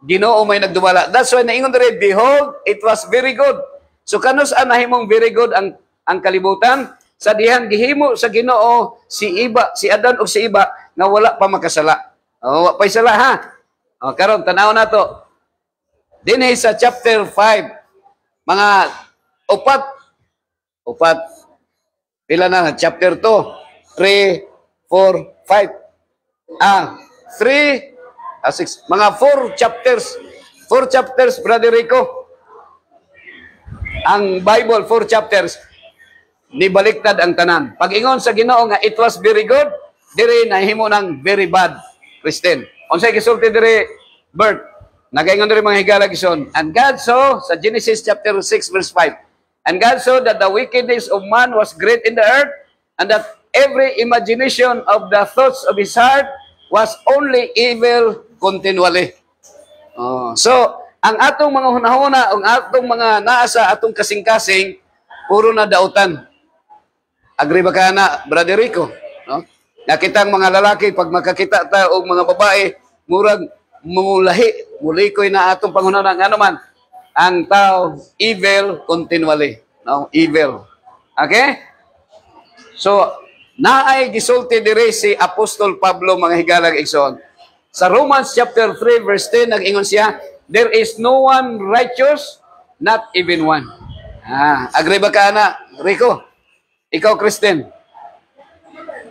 Ginoo may nagdumala. That's why naingon diri, behold, it was very good. So kanus nahimong very good ang kalibutan sa dihan gihimo sa Ginoo si Adan o si Iba nga wala pa makasala. Wa pa sala ha. Karon tan-aw nato. Dinhi sa chapter 5 mga upat pila na chapter 2 3 4 5 3 6 mga 4 chapters Brother Rico. Ang Bible 4 chapters nibaliktad ang tanan. Pag-ingon sa Ginoo nga it was very good, diri nahimo ng very bad. Kristen, unsay gisulti diri Bert? Nagaingon diri mga higala gison. And God saw sa Genesis chapter 6 verse 5. And God saw that the wickedness of man was great in the earth, and that every imagination of the thoughts of his heart was only evil continually. So, ang atong mga hunahuna, ang atong mga naasa, atong kasing-kasing, puro na dautan. Agree ba ka na, Brother Rico? No? Nakita ang mga lalaki, pag makakita ta o mga babae, murag mulikoy na atong panghunahuna. Ano man, ang tao, evil continually. No? Evil. Okay? So, naay gisulti diri si Apostol Pablo mga higalag igsoon. Sa Romans chapter 3 verse 10 nag-ingon siya, there is no one righteous, not even one. Agree ba ka na, Rico? Ikaw, Kristen?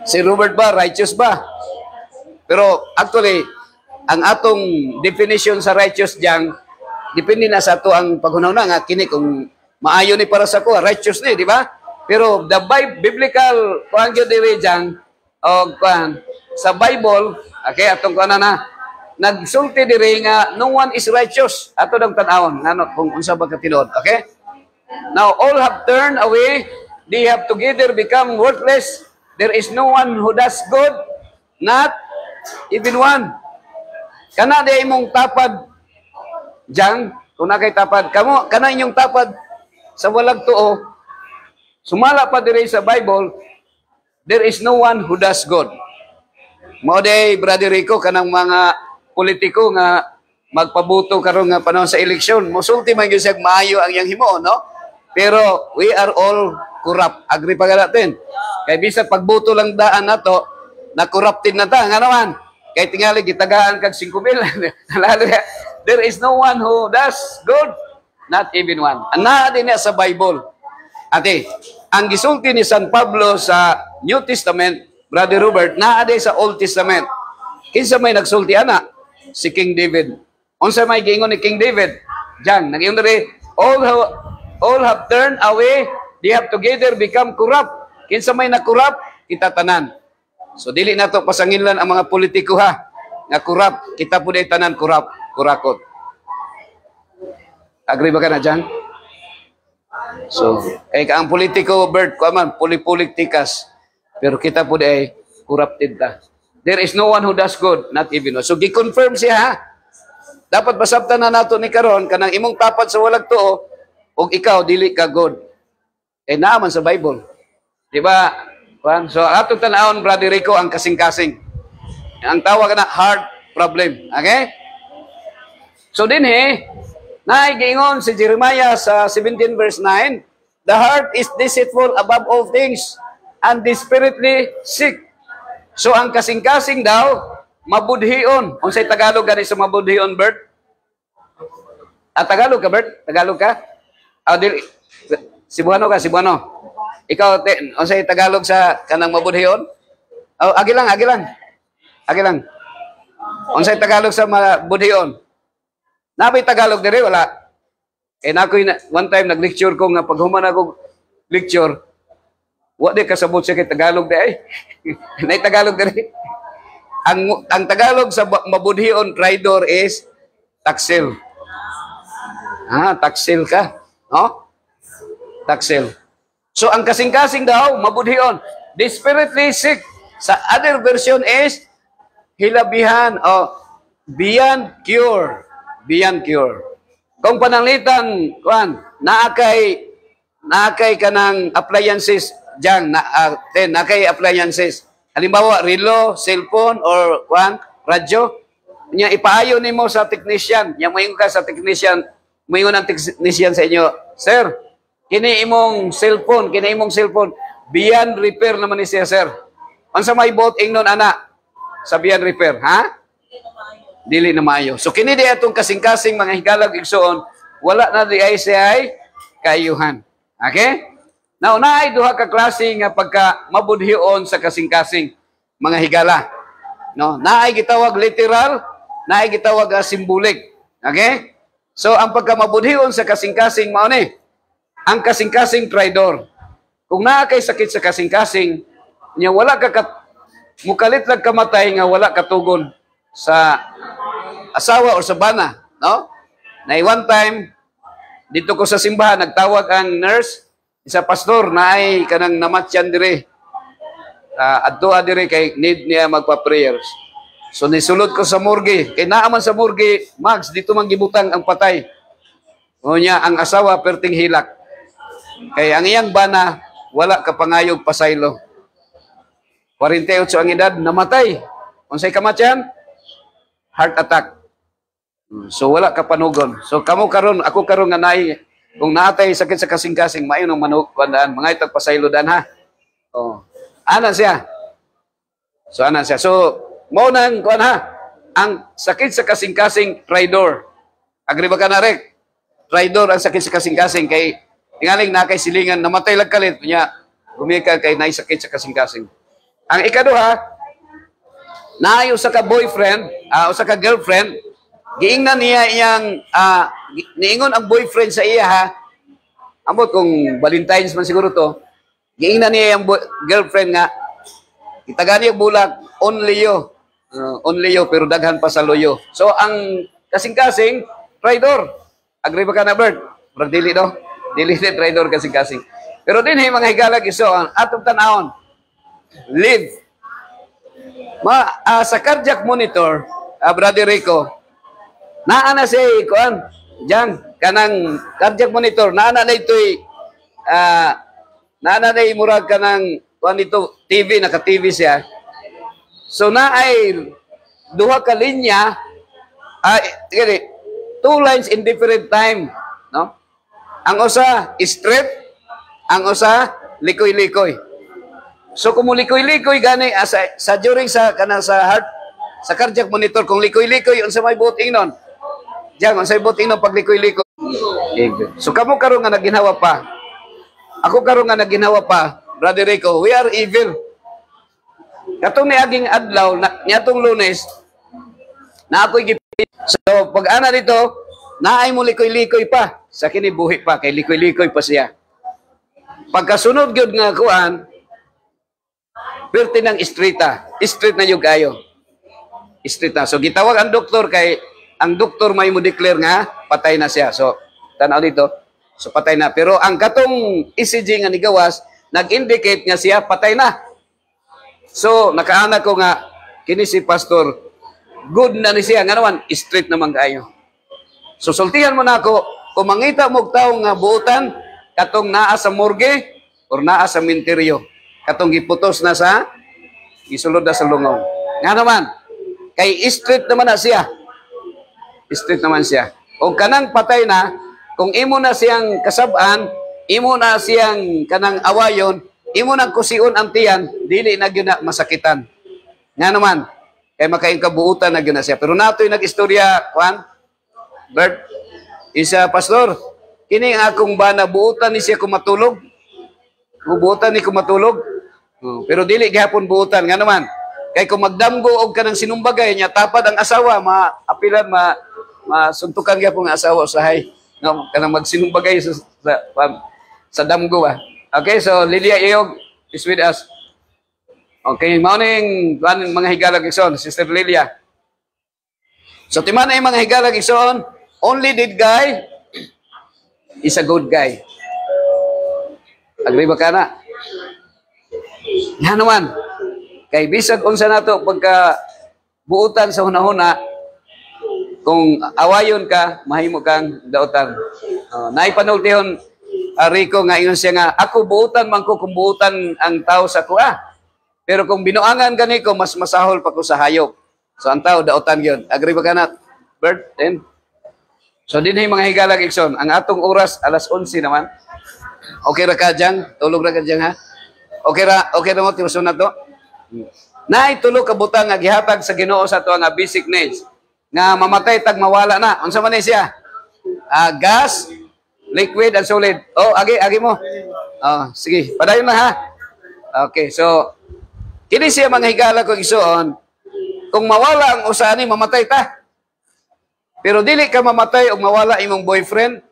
Si Robert ba, righteous ba? Pero actually, ang atong definition sa righteous diyang, depende na sa ato ang paghunahuna nga, kini kung maayo ni para sa ko, righteous ni, di ba? Pero the biblical, kuhan yun diri diyang, sa Bible, okay, atong kuhan na, nagsulti diri nga, no one is righteous. Ato dang tanawon, kung unsa ba katinod, okay? Now, all have turned away, they have together become worthless. There is no one who does good, not even one. Kana di imong tapad, Jang, kung na kay tapad, kana inyong tapad sa walag tuo, sumala pa diri sa Bible, there is no one who does good. Mao day, Brother Rico, kanang mga politiko nga magpabuto karon nga panahon sa eleksyon, musulti man gyud siya maayo ang iyang himo, no? Pero we are all corrupt. Agree pa natin. Kay bisag pagbuto lang daan nato, na corrupted na ta, nga naman. Kay tingali gitagaan kag 5,000. There is no one who does good, not even one. Ana din sa Bible. Ate, ang gisulti ni San Pablo sa New Testament, Brother Robert, naa din sa Old Testament. Kinsa may nagsulti ana? Si King David. Unsa may giingon ni King David? Jang, nag-ingon diri, all have turned away, they have together become corrupt. Kinsa may na-corrupt, kita tanan. So dili nato pasangilan ang mga politiko ha, nga corrupt, kita pud ay tanan corrupt, kurakot. Agree ba ka na Jang? So, ang politiko, Bert, kuaman, politikas. Pero kita po ay corrupted ka. There is no one who does good, not even one. So, gi-confirm siya, ha? Dapat basabtan na nato ni karon kanang imong tapat sa walag tuo, o ikaw, dili ka good. Naaman sa Bible. Di ba? So, atong tanawon, Brother Rico, ang kasing-kasing. Ang tawag na heart problem. Okay? So, din naigingon si Jeremiah sa 17 verse 9, the heart is deceitful above all things and desperately sick. So ang kasing-kasing daw, mabudhion. Unsay Tagalog gani sa mabudhion, Bert? Tagalog ka, Bert? Tagalog ka? Cebuano ka, Cebuano. Ikaw, unsay Tagalog sa kanang mabudhiyon? Oh, agi lang, agi lang. Agi lang. Unsay Tagalog sa mabudhiyon? Napay Tagalog diri wala. Na one time nag-lecture ko nga paghuman ako lecture, wa di kasabot siya kay Tagalog di ay. Nay Tagalog diri. Ang Tagalog sa mabudhiyon traidor is taksil. Taksil ka, no? Taksil. So ang kasing-kasing daw mabudhiyon, desperately sick. Sa other version is hilabihan o beyond cure. Beyond cure. Kung pananglitan, naakay ka ng appliances dyan, naakay appliances. Halimbawa, relo, cellphone, or radyo. Nya ipaayo nimo sa technician. Nya moingon ka sa technician, moingon ang technician sa inyo, Sir, kini imong cellphone, beyond repair naman ni siya, sir. Unsa may bot ingnon ana sa beyond repair, ha? Dili na maayo. So kini di atong kasing-kasing mga higalag igsoon, wala na di ay siya ay kaayuhan. Okay? Now, naay duha ka klase nga pagka mabudhion sa kasing-kasing mga higala. No, naay gitawag literal, naay gitawag symbolic. Okay? So ang pagka mabudhion sa kasing-kasing mao ni ang kasing-kasing traidor. Kung naa kay sakit sa kasing-kasing, nya wala ka mukalit lang kamatay nga wala katugon sa asawa o sa bana, no? Na one time dito ko sa simbahan nagtawag ang nurse, isa pastor na ay kanang namatyan dire. Adto dire kay need niya magpa-prayers. So nisulod ko sa morgue, kay naa man sa morgue, Max dito man gibutang ang patay. O niya ang asawa perting hilak. Kay ang iyang bana wala kapangayog pasaylo. 48 ang edad, namatay. Unsay kamatyan? Heart attack. So wala ka panugon. So kamo karon, ako karon nga naay kung naatay sakit sa kasing-kasing, maayo nang manuk kuandaan, mga itag pasaylo dan ha. Oh. Ana siya. So mao nang kuan ha. Ang sakit sa kasing-kasing traidor. Agree ba ka na rek? Traidor ang sakit sa kasing-kasing kay tingaling na kay silingan namatay lang kalit nya gumika kay naay sakit sa kasing-kasing. Ang ikaduha, naayo sa ka boyfriend, o sa ka girlfriend, giingnan niya iyang niingon ang boyfriend sa iya ha. Ambot kung Valentine's man siguro to, giingnan niya iyang girlfriend nga itagan niya bulak only you pero daghan pa sa loyo. So ang kasing-kasing traidor. Agree ba ka na, Bert? Bro, dili do. Dili ni traidor kasing-kasing. Pero dinhi mga higalag iso atong tan-awon. Live. Sa cardiac monitor, Brother Rico, naa na siya, kuan, dyan, kanang cardiac monitor, naa na ito'y, naa na murag kanang, kuan ito, TV, naka-TV siya. So, naay, duha ka linya, two lines in different time, no? Ang usa, straight, ang usa, likoy-likoy. So kung likoy-likoy gani sa during sa kanang sa heart sa cardiac monitor kung likoy-likoy unsa may buting nun. Diyan unsa may buting nun pag likoy-likoy. So kamo karon nga naginhawa pa. Ako karon nga naginhawa pa, Brother Rico, we are evil. Katong niaging adlaw niadtong Lunes na ako'y gipit. So pag ana dito, naay mo likoy-likoy pa. Sa kini buhi pa kay likoy-likoy pa siya. Pagkasunod gyud nga kuan, perti ng street na yung kayo. Street na. So, gitawag ang doktor kay, ang doktor may mo declare nga, patay na siya. So, tanaw dito. So, patay na. Pero ang katong ECG nga ni gawas, nag-indicate nga siya, patay na. So, nakaanak ko nga, kini si pastor, good na ni siya. Nga naman, street naman kayo. So, sultihan mo na ako, kung mangita mo taong nga buutan, katong naa sa morgue, or naa sa minteryo. Katong giputos na sa gisulod na sa lungaw. Nga naman, kay street naman na siya. Street naman siya. O kanang patay na, kung imo na siyang kasab-an, imo na siyang kanang awayon, imo na kusion ang tiyan, dili na gyud na masakitan. Nga naman, kay makaing kabuutan na gyud na siya. Pero natoy nag-istorya, Juan, Bert, isa pastor, kini ang akong bana buutan ni siya kumatulog. Buutan ni kumatulog. Pero dili gihapon buutan nga naman. Kay kung magdamgo og kanang sinumbagay niya tapad ang asawa maapilan masuntukan gyapon ang asawa usahay. No, kanang magsinumbagay sa damgo ba. Okay, so Lilia Iyog is with us. Okay, morning mga higalag igsoon, Sister Lilia. So timan ay mga higalag igsoon, only that guy is a good guy. Agree ba ka na? Yan naman. Kay bisag unsa nato pagka buutan sa hunahuna, kung awayon ka, mahimo kang daotan. Naipanultihon Rico nga ingon siya nga, ako buutan man ko kung buutan ang tao sa kuha. Pero kung binuangan gani ko, mas masahol pa ko sa hayop. So ang tao daotan yun. Agree ba ka na, Bert? So din mga higalag ikson, ang atong oras alas 11 naman. Okay ra ka dyan? Tulog ra ka dyan ha? Okay ra mo, tinusun na to? Naitulog ka butang nga gihatag sa Ginoo sa to nga basic needs. Nga mamatay tag mawala na. Unsa man ni siya? Gas, liquid, and solid. Oh, agi mo. Sige, padayon na ha. Okay, so kini siya mga higala ko igsoon, kung mawala ang usa ni mamatay ta. Pero dili ka mamatay og mawala imong boyfriend,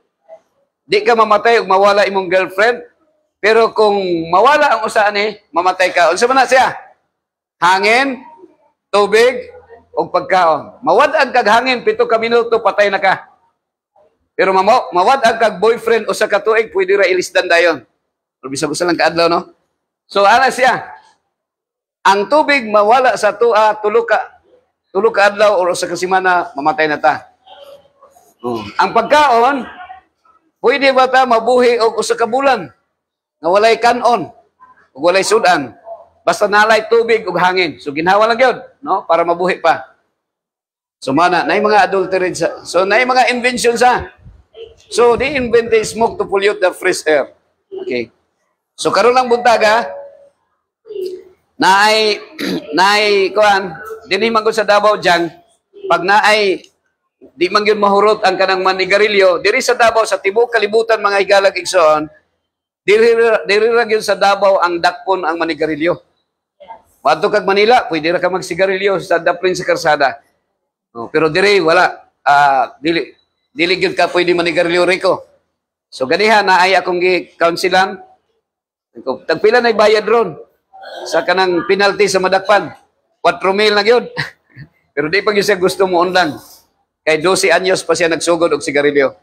di ka mamatay og mawala imong girlfriend, pero kung mawala ang usa ni, mamatay ka. Unsa man na siya? Hangin, tubig, o pagkaon. Mawad-ag kag hangin 7 ka minuto patay na ka. Pero mawad-ag kag boyfriend usa ka tuig pwede ra ilisdan dayon. Pero bisag-usa lang kaadlaw no. So ana siya. Ang tubig mawala sa tulo ka adlaw o usa ka semana mamatay na ta. Ang pagkaon pwede ba ta mabuhi og usa ka bulan nga walay kanon ug walay sudan. Basta nalay tubig ug hangin. So ginhawa lang gyud, no, para mabuhi pa. So mana nay mga adulterate sa. So nay mga invention sa. So they invented smoke to pollute the fresh air. Okay. So karon lang buntaga naay kuan dinhi man sa Davao diyan pag naay di man gyud mahurot ang kanang manigarilyo diri sa Davao sa tibuok kalibutan mga higalag igsoon diri ra gyud sa Davao ang dakpon ang manigarilyo. Wadto kag Manila, pwede ra ka magsigarilyo sa daprin sa karsada. Pero diri wala. Dili gyud ka pwede manigarilyo Rico. So ganiha na ay akong gi-counselan. Tagpila na bayad ron sa kanang penalty sa madakpan. 4,000 na gyud. Pero di pa gyud siya gusto mo undan. Kay 12 anyos pa siya nagsugod og sigarilyo.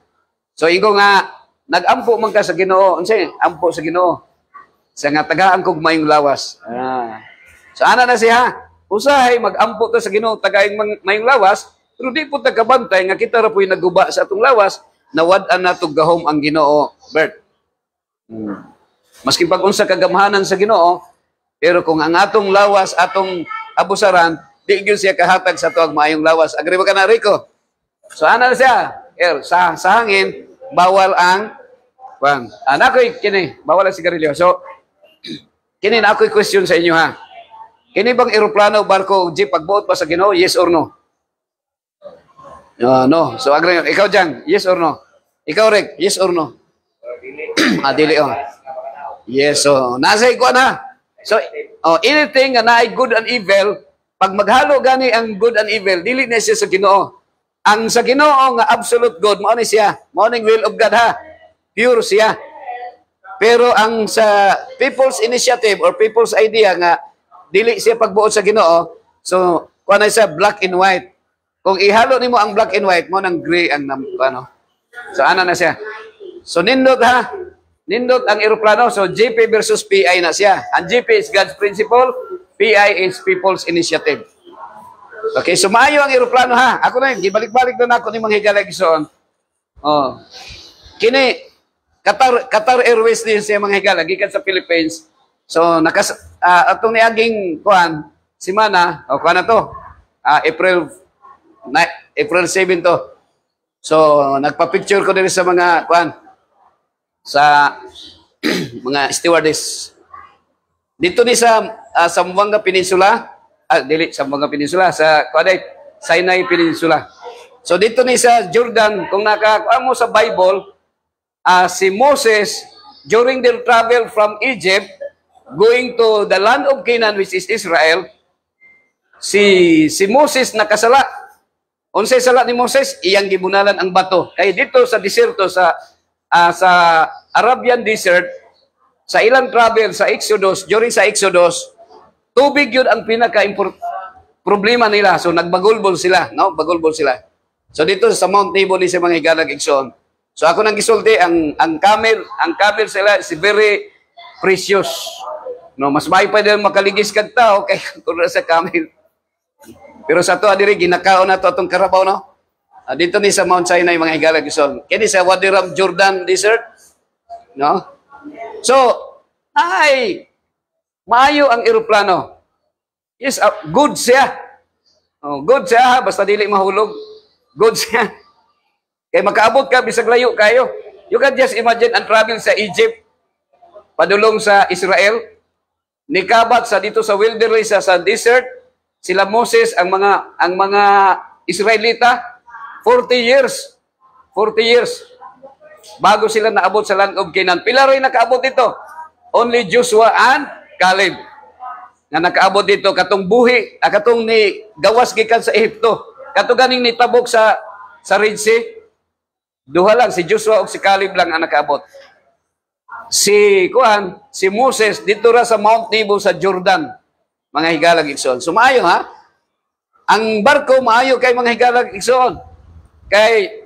So ingo nga nagampo man ka sa Ginoo. Unsay ampo sa Ginoo? Sa nga tagaan kog mayong lawas. So ana na siya, usahay magampo to sa Ginoo tagaing mayong lawas, pero di po tagabantay nga kita ra po'y naguba sa atong lawas, nawad-an na tug gahom ang Ginoo, Bert. Maski pag unsa kagamhanan sa Ginoo, pero kung ang atong lawas atong abusaran, di gyud siya kahatag sa tuwag maayong lawas. Agree ba ka na Rico? So ana na siya, sa hangin bawal ang ako'y kini, bawal ang sigarilyo. So kini na ako'y question sa inyo ha. Kini bang eroplano, barko, jeep, pagbuot pa sa Ginoo, yes or no? No. So, agree. Ikaw dyan, yes or no? Ikaw, Rick, yes or no? Dili, Yes, so, nasa ikuan ha. So, anything na naay good and evil, pag maghalo gani ang good and evil, dili na siya sa Ginoo. Ang sa Ginoo nga absolute good, mao ni siya. Mao ning will of God ha. Pure siya. Pero ang sa people's initiative or people's idea nga, dili siya pagbuot sa Ginoo. So, kuan na siya black and white. Kung ihalo nimo ang black and white, mo nang gray ang ano. So ana na siya. So nindot ha. Nindot ang eroplano. So GP versus PI na siya. Ang GP is God's principle, PI is people's initiative. Okay, so maayo ang eroplano ha. Ako na yun, gibalik-balik na ako ni mga higalagison. Kini Qatar Airways din siya mga higalag gikan sa Philippines. So atong niaging kuan semana o kuan na to. April 7 to. So nagpa-picture ko din sa mga kuan sa mga stewardess. Dito ni sa Zamboanga Peninsula, dili Zamboanga Peninsula sa kuan Sinai Peninsula. So dito ni sa Jordan kung nakakuan mo sa Bible, si Moses, during their travel from Egypt, going to the land of Canaan, which is Israel, si Moses nakasala. Unsay sala ni Moses? Iyang gibunalan ang bato. Kaya dito sa desierto, sa Arabian Desert, sa ilang travel, sa Exodus, during sa Exodus, tubig yun ang problema nila. So nagbagulbol sila, no? Bagulbol sila. So dito sa Mount Nebo ni sa mga higalag igsoon. So ako nang gisulti ang camel sila is very precious. No, mas may pa din makaligis kag tao kay kun sa camel. Pero sa to adiri ginakaon na to atong karabaw, no? Dito ni sa Mount Sinai mga higalag igsoon. Kini sa Wadi Ram Jordan Desert, no? So maayo ang eroplano. Yes, good siya. Oh, good siya, basta dili mahulog. Good siya. Kaya makaabot ka, bisag layo kayo. You can just imagine ang travel sa Egypt, padulong sa Israel, nikabat sa dito sa wilderness, sa desert, sila Moses, ang mga Israelita, 40 years, bago sila naabot sa land of Canaan. Pila rin nakaabot dito? Only Joshua and Caleb na nakaabot dito, katong buhi, katong ni gawas gikan sa Ehipto, katong ganing nitabok sa Red Sea. Duha lang, si Joshua o si Caleb lang ang nakaabot. Si Moses, dito ra sa Mount Nebo sa Jordan, mga higalag igsoon. So maayo ha? Ang barko maayo kay mga higalag igsoon. Kay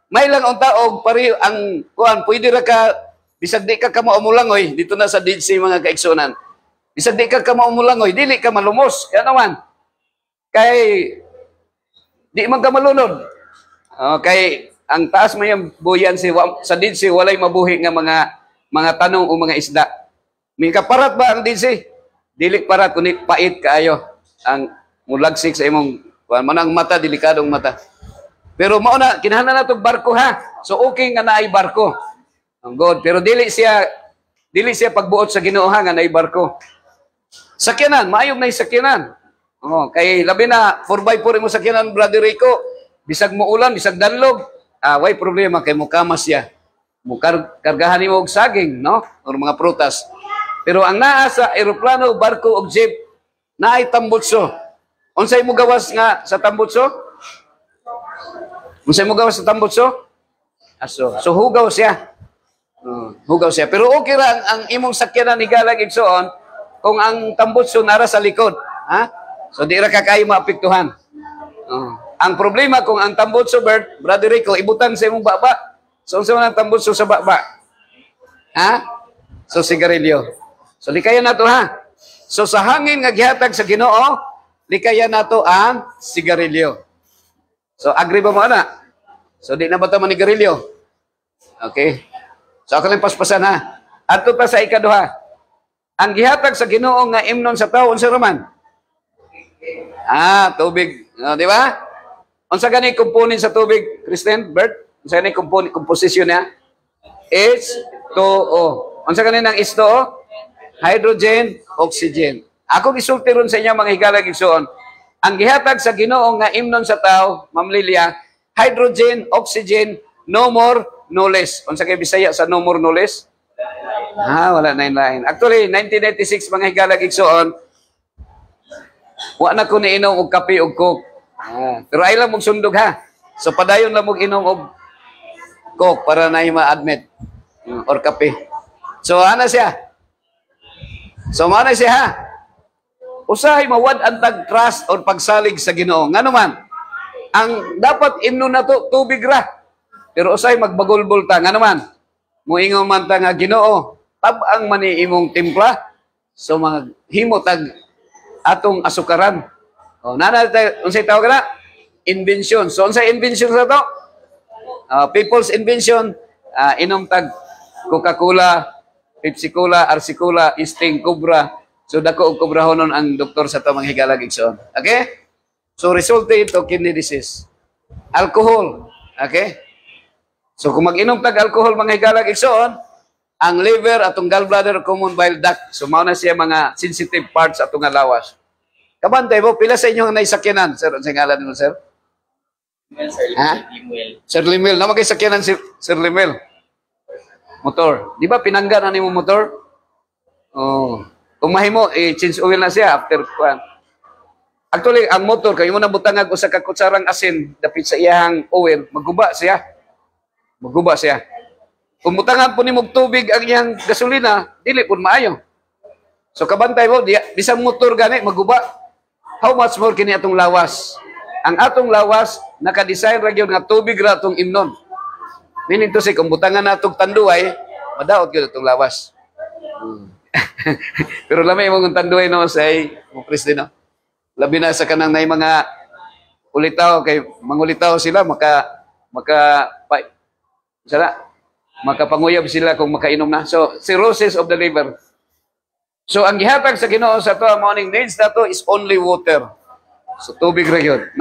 may lang ang taog pari ang pwede ra ka bisag di ka maumulangoy dito na sa Dead Sea mga kaigsunan. Bisag di ka maumulangoy, dili ka malumos. Kaya naman kay di man ka malunod. Kay ang taas may buyan sa Dead Sea walay mabuhi nga mga tanong o mga isda. May kaparat ba ang Dead Sea? Dili parat kundi pait kaayo ang mulagsik sa imong manang mata, delikadong mata. Pero mao na kinahanglan nato barko ha. So okay nga naay barko. Ang God, pero dili siya pagbuot sa Ginoo nga naay barko. Sakyanan, maayong nay sakyanan. Kay labi na 4x4 mo sakyanan, Brother Rico, bisag mo ulan, bisag danlog, way problema kay mukamas siya. Kargahan mo og saging, no? Or mga prutas. Pero ang naa sa eroplano, barko o jeep, naay tambutso. Unsay mo gawas nga sa tambutso? Unsay mo gawas sa tambutso? So hugaw siya. Hugaw siya. Pero okay ra ang imong sakyanan ni galag igsoon kung ang tambutso nara sa likod. Ha? So di ra ka kayo maapektuhan. Ang problema kung ang tambutso, Brother Rico, ibutan sa imong baba. So unsa man ang tambutso sa baba? Ha? So sigarilyo. So likayan nato ha. So sa hangin nga gihatag sa Ginoo, likayan nato ang sigarilyo. So agree ba mo ana? So di na ba ta manigarilyo? Okay. So ako lang paspasan ha. Adto pa sa ikaduha. Ang gihatag sa Ginoo nga imnon sa tawo unsa raman? Tubig. Di ba? Unsa gani component sa tubig, Kristen, Bert? Unsa gani composition niya? H2O. Unsa gani nang H2O? Hydrogen, oxygen. Ako gisulti ron sa inyo mga higalag igsoon. Ang gihatag sa Ginoo nga imnon sa tawo, Ma'am Lilia, hydrogen, oxygen, no more, no less. Unsa kay Bisaya sa no more, no less? Wala na lain. Actually, 1996 mga higalag igsoon, wa na ko niinom og kape og coke. Pero ay lang mong sundog ha. So padayon lang mong inom og coke para na ma-admit or kape. So ana siya. So mana siya ha. Usahay mawad ang tag-trust or pagsalig sa Ginoo. Ngano man, ang dapat imnon na to tubig ra. Pero usahay magbagulbol ta. Ngano man, muingon man ta nga Ginoo, tab-ang man ni imong timpla. So mga himo tag atong asukaran. Unsay tawag na? Invention. So unsay invention sa to? People's invention, inom tag Coca-Cola, Pepsi-Cola, Arsi-Cola, Sting, Cobra. So dako og kobrahonon ang doktor sa to mga higalag igsoon. Okay? So result ito kidney disease. Alcohol. Okay? So kung mag-inom tag alcohol mga higalag igsoon, ang liver atong gallbladder common bile duct. So mao na siya mga sensitive parts atong nga lawas. Kabantay mo pila sa inyo nga naisakyanan, sir? Unsay ngalan nimo, sir? Sir Limuel. Sir Limuel. Naman kay sakyanan si Sir Limuel. Motor. Di ba pinangga na nimo motor? Oh. Kung mahimo, change oil na siya after kuan. Actually, ang motor, kayo mo nabutangag usa ka kutsarang asin dapit sa iyang oil, maguba siya. Maguba siya. Kung butangan po ni mog tubig ang iyang gasolina, dili pud maayo. So kabantay mo, bisang motor gani maguba. How much more kini atong lawas? Ang atong lawas naka-design ra gyud nga tubig ra atong imnon. Meaning to say kung butangan natong tanduay, madaot gyud atong lawas. Pero lamay mo ng tanduay no say mo Kristino. Labi na sa kanang nay mga ulitaw kay mangulitaw sila makapanguyab sila kung makainom na. So cirrhosis of the liver. So ang gihatag sa Ginoo sa to ang morning needs nato is only water. So tubig ra gyud.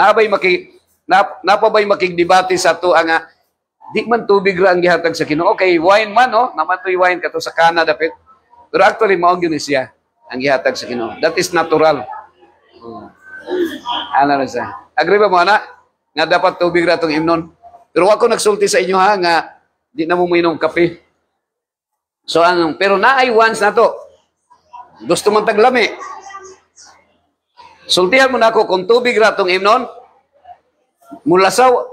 Napabay makigdebate sa to ang di man tubig ra ang gihatag sa Ginoo. Okay, wine man no, naman to'y wine kato sa kana dapit. Pero actually mao gyud siya ang gihatag sa Ginoo. That is natural. Ano na siya? Agree ba mo ana? Nga dapat tubig ra tong imnon. Pero ako nagsulti sa inyo ha nga di na mo minom kape. So pero naay once na to. Gusto man taglami. Sultihan mo na ako kung tubig ra tong imnon,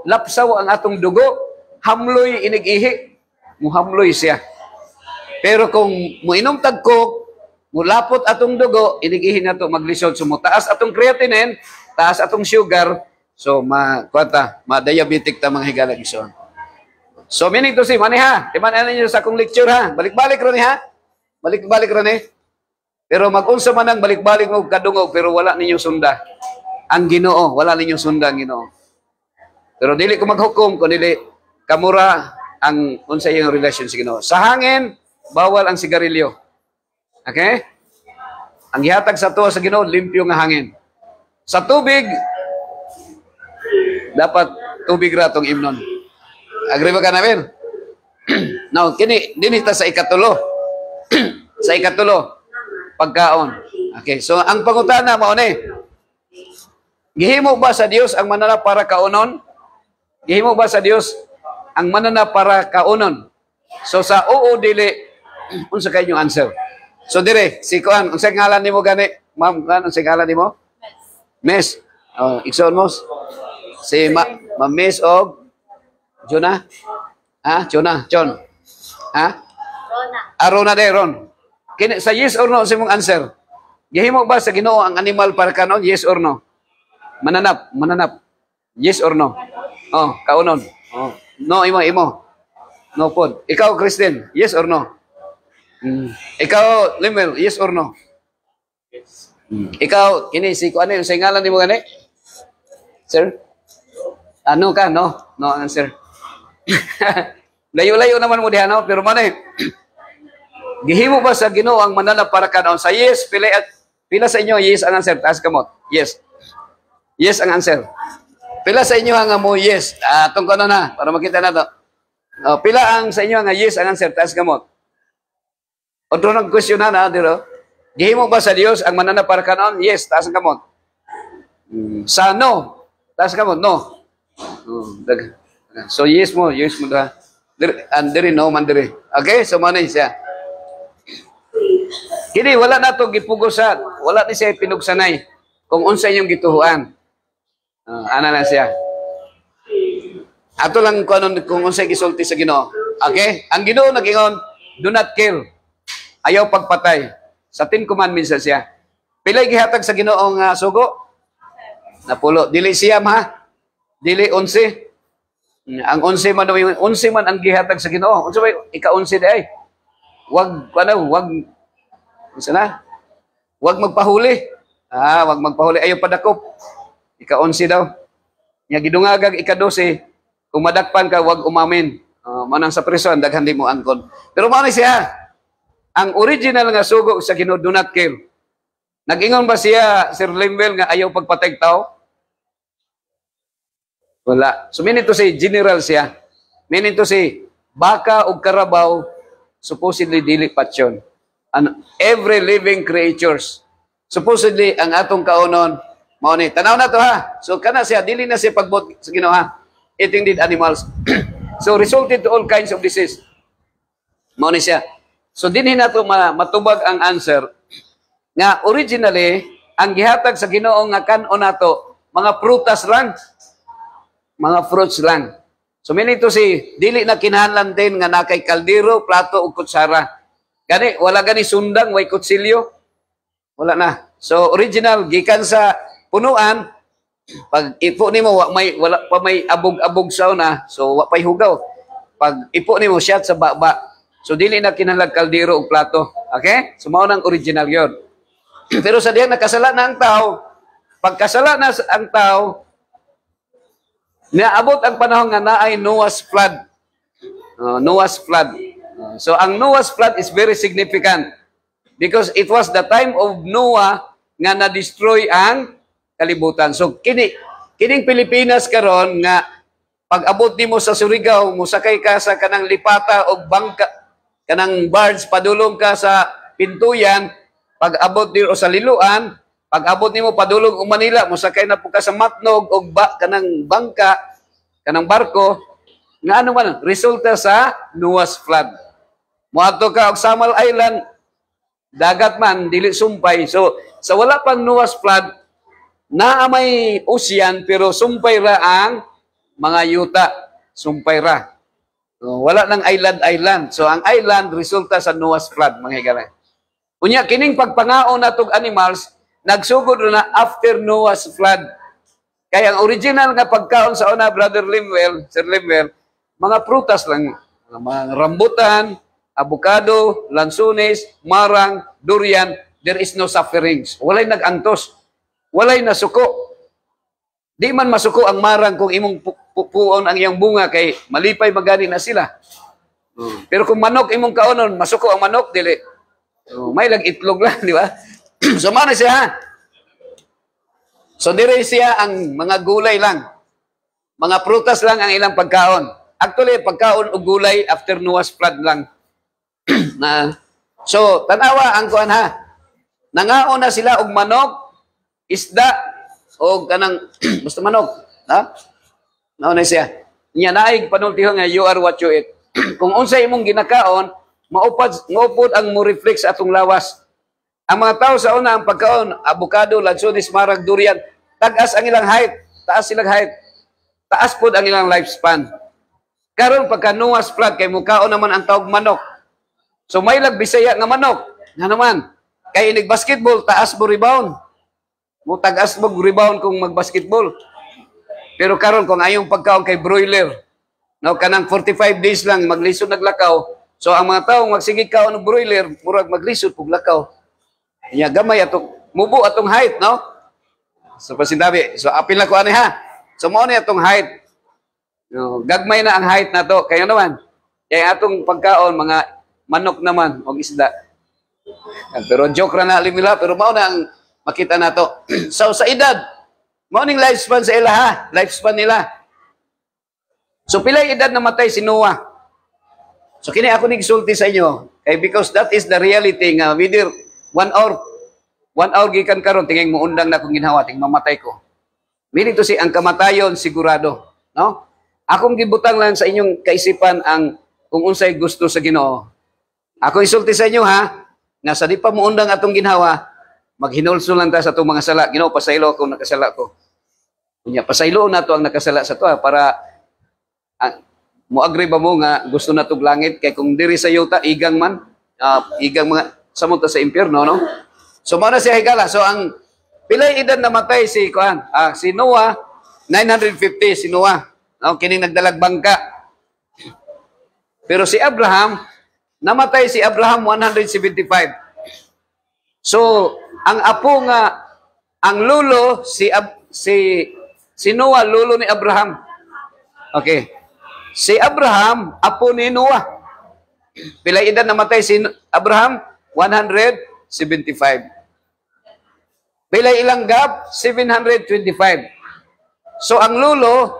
lapsaw ang atong dugo, hamloy inig-ihi, muhamloy siya. Pero kung muinom tag coke, mulapot atong dugo, inig-ihi na to maglisod. So taas atong creatinine, taas atong sugar, so ma-diabetic ta mga higala gison. So meaning to say, maniha, timan ninyo sa akong lecture ha, balik-balik ron ha, balik-balik ron eh. Pero mag-unsa man ang balik-balik mo kadungog pero wala ninyo sunda. Ang Ginoo, wala ninyo sunda ang Ginoo. Pero dili ko maghukom kung dili kamura ang unsa iyang relasyon sa Ginoo. Sa hangin, bawal ang sigarilyo. Okay? Ang gihatag sa tuwa sa Ginoo, limpyo nga hangin. Sa tubig, dapat tubig ra tong imnon. Agree ba ka namin? Now, dinita sa ikatulo. Sa ikatulo, pagkaon. Okay, so ang pangutana mao ni. Gihimo ba sa Dios ang mananap para kaunon? Gihimo ba sa Dios ang mananap para kaunon? So sa oo dili unsa kay inyong answer? So dire, si kuan, unsa ngalan nimo gani? Ma'am, unsa ngalan nimo? Mes. Oh, ikson mo. Si Ma'am Mes og Jonah. Ha? Jonah, John. Ha? Rona. Arona de Ron. Sa yes or no sa imong answer. Gihimo ba sa Ginoo ang animal para kanon? Yes or no? Mananap. Yes or no? Oh, kaunon. Oh. No, imo. No pod. Ikaw, Christine, yes or no? Ikaw, Limel, yes or no? Yes. Ikaw, kini si kuan sa ngalan nimo gani? Sir? Ano ka? No? No answer. Layo-layo naman mo diha no, pero manay. Gihimo ba sa Ginoo ang mananap para kanon? Sa yes, pila sa inyo yes ang answer? Taas kamot. Yes. Yes ang answer. Pila sa inyo nga mo yes? Atong kanon na para makita nato. Pila ang sa inyo nga yes ang answer? Taas kamot. Otro nang question na diro. Gihimo ba sa Dios ang mananap para kanon? Yes, taas ang kamot. Sa no, taas kamot no. So yes mo da. And there no man dire. Okay, so manay siya. Kini wala na to gipugosan, wala ni siya pinugsanay kung unsa inyong gituhuan. Ana na siya. Ato lang kung unsa gisulti sa Ginoo. Okay? Ang Ginoo nagingon, do not kill. Ayaw pagpatay. Sa 10 commandments siya. Pilay gihatag sa Ginoo nga sugo? Napulo. Dili siyam ha? Dili 11. Ang 11 man ang gihatag sa Ginoo. Unsa ba ika-11 di ay? Wag sana? Wag magpahuli. Wag magpahuli. Ayaw padakop. Ika-11 daw. Nya gidungagag ika-12. Kung madakpan ka, wag umamin. Manang sa prison, daghan di mo angkon. Pero mao ni siya. Ang original nga sugo sa Ginoo, do not kill. Nag-ingon ba siya, Sir Limbel, nga ayaw pagpatay tao? Wala. So meaning to say, general siya. Meaning to say, baka o karabaw, supposedly dili patsyon. And every living creatures. Supposedly, ang atong kaunon, mao ni. Tanaw na to ha. So kana siya, dili na siya pagbot sa Ginoo ha. Eating dead animals. So resulted to all kinds of disease. Mao ni siya. So dinhi nato matubag ang answer nga originally ang gihatag sa Ginoo nga kanon nato mga prutas lang, mga fruits lang. So meaning to say, dili na kinahanglan din nga nakay kaldero, plato ug kutsara. Gani wala gani sundang way kutsilyo. Wala na. So original gikan sa punuan, pag ipo nimo wala pa may abog-abog sa una, so wa pay hugaw. Pag ipo nimo shot sa baba. So dili na kinahanglan kaldero ug plato. Okay? So mao nang original yon. Pero sa diyan nakasala na ang tao, pagkasala na ang tao, naabot ang panahon nga naay Noah's flood. Noah's flood. So ang Noah's flood is very significant because it was the time of Noah nga na-destroy ang kalibutan. So kining Pilipinas karon nga pag-abot nimo sa Surigao, musakay ka sa kanang lipata o bangka, kanang barge, padulong ka sa Pintuyan, pag-abot dito sa Liloan, pag-abot nimo padulong o Manila, musakay na po ka sa Matnog o kanang bangka, kanang barko, nga ano man, resulta sa Noah's flood. Muadto ka og Samal Island, dagat man, dili sumpay. So, sa wala pang Noah's flood, naa may ocean, pero sumpay ra ang mga yuta. Sumpay ra. So, wala nang island. So, ang island, resulta sa Noah's flood, mga higala. Unya, kining pagpangaon natong animals, nagsugod na after Noah's flood. Kaya ang original nga pagkaon sa una, Brother Limwell, Sir Limwell, mga prutas lang, mga rambutan, avocado, lansunes, marang, durian, there is no sufferings. Walay nag-antos. Walay nasuko. Di man masuko ang marang kung imong pupuon ang iyang bunga kay malipay magani na sila. Pero kung manok imong kaonon, masuko ang manok, dili. May lag-itlog lang, di ba? So, mana siya, ha? So, dire siya ang mga gulay lang. Mga prutas lang ang ilang pagkaon. Actually, pagkaon o gulay after Noah's flood lang. So, tanawa ang kuan, ha? Nangaon na sila og manok, isda, o kanang, basta manok. Ha? Nauna siya. Niya naig panultihon nga, you are what you eat. Kung unsay imong ginakaon, maupod ang mo-reflex sa atong lawas. Ang mga tao sa una, ang pagkaon, avocado, lansones, marag, durian, tagas ang ilang height. Taas silang height. Taas po ang ilang lifespan. Karon pagka Noah's flood, kay mukaon naman ang tawag manok. So may lagbisaya nga manok. Nga naman. Kay nag-basketball, taas mo rebound. Mo tagas mo rebound kung mag-basketball. Pero karon kung ayong pagkaon kay broiler, no, kanang 45 days lang, maglisod naglakaw. So ang mga tao magsigig kaon ng broiler, murag maglisod pug lakaw. Nya gamay atong mubo atong height, no? So pasinabi, so apil na ko ani ha. So mao ni atong height. No, gagmay na ang height nato. Kayo naman. Kaya atong pagkaon mga manok naman o isda. Pero joke ra na limila, pero mao na ang makita nato. So sa edad, mao ning lifespan sa ila ha, lifespan nila. So pilay edad namatay si Noah. So kini ako nigsulti sa inyo, kay because that is the reality nga within 1 hour gikan karon tingay mo undang na kung ginhawa ting mamatay ko. Meaning to say ang kamatayon sigurado, no? Akong gibutang lang sa inyong kaisipan ang kung unsay gusto sa Ginoo. Ako isulti sa inyo ha, nga sa di pa mo undang atong ginhawa, maghinulso lang ta sa atong mga sala. Ginoo pasaylo ako nakasala ko. Unya pasaylo na to ang nakasala sa to ha, para mo agree ba mo nga gusto na tog langit kay kung diri sa yuta igang man igang mga samot sa impyerno, no? So mao na siya higala. So ang pilay edad namatay si kuan si Noah 950 si Noah, no? Kining nagdalag bangka. Pero si Abraham namatay si Abraham 175. So ang apo nga ang lolo si Noah lolo ni Abraham. Okay. Si Abraham, apo ni Noah. Pilay edad namatay si Abraham? 175. Pilay ilang gap? 725. So ang lolo,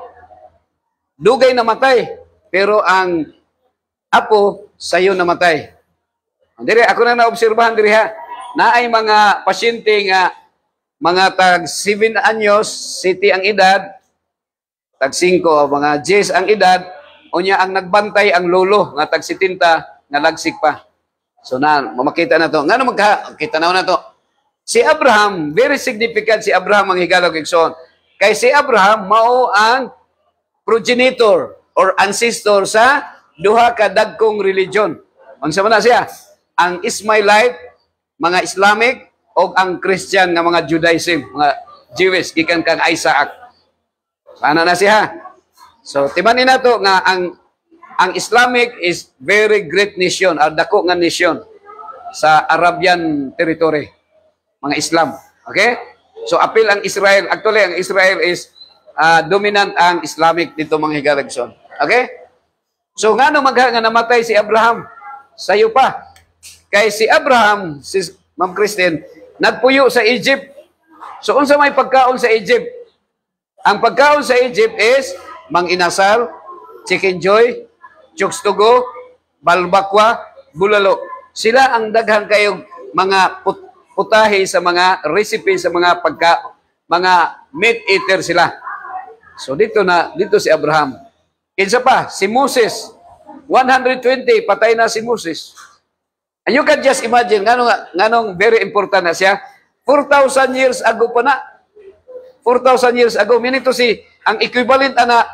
dugay namatay. Pero ang apo, sayo namatay. Dire, ako na naobserbahan diri ha. Naay mga pasyente nga mga tag 7 anyos, city ang edad, tag 5, mga 10 ang edad, unya ang nagbantay ang lolo nga tag 70 nga lagsik pa. So na mamakita na to. Ngano magkita na to. Si Abraham, very significant si Abraham ang higala ug igsoon. Kay si Abraham mao ang progenitor or ancestor sa duha ka dagkong religion. Unsa man na siya? Ang Ismailite, mga Islamic, o ang Christian nga mga Judaism, mga Jewish, gikan kang Isaac. Sana na siya. So, timanin na to nga ang Islamic is very great nation, or dako nga nation sa Arabian territory. Mga Islam. Okay? So, appeal ang Israel. Actually, ang Israel is dominant ang Islamic dito mga higalagson. Okay? So, nga nga namatay si Abraham? Sayo pa. Kay si Abraham, si Ma'am Christine, nagpuyo sa Egypt. So, unsa may pagkaon sa Egypt? Ang pagkaon sa Egypt is mang-inasal, chicken joy, chokstugo, balbakwa, bulalo. Sila ang daghang kayong mga putahe sa mga recipe sa mga mga meat eater sila. So dito si Abraham. Kinsa pa si Moses 120 patay na si Moses. And you can just imagine nganong very important na siya. 4,000 years ago pa na. 4,000 years ago meaning to si ang equivalent ana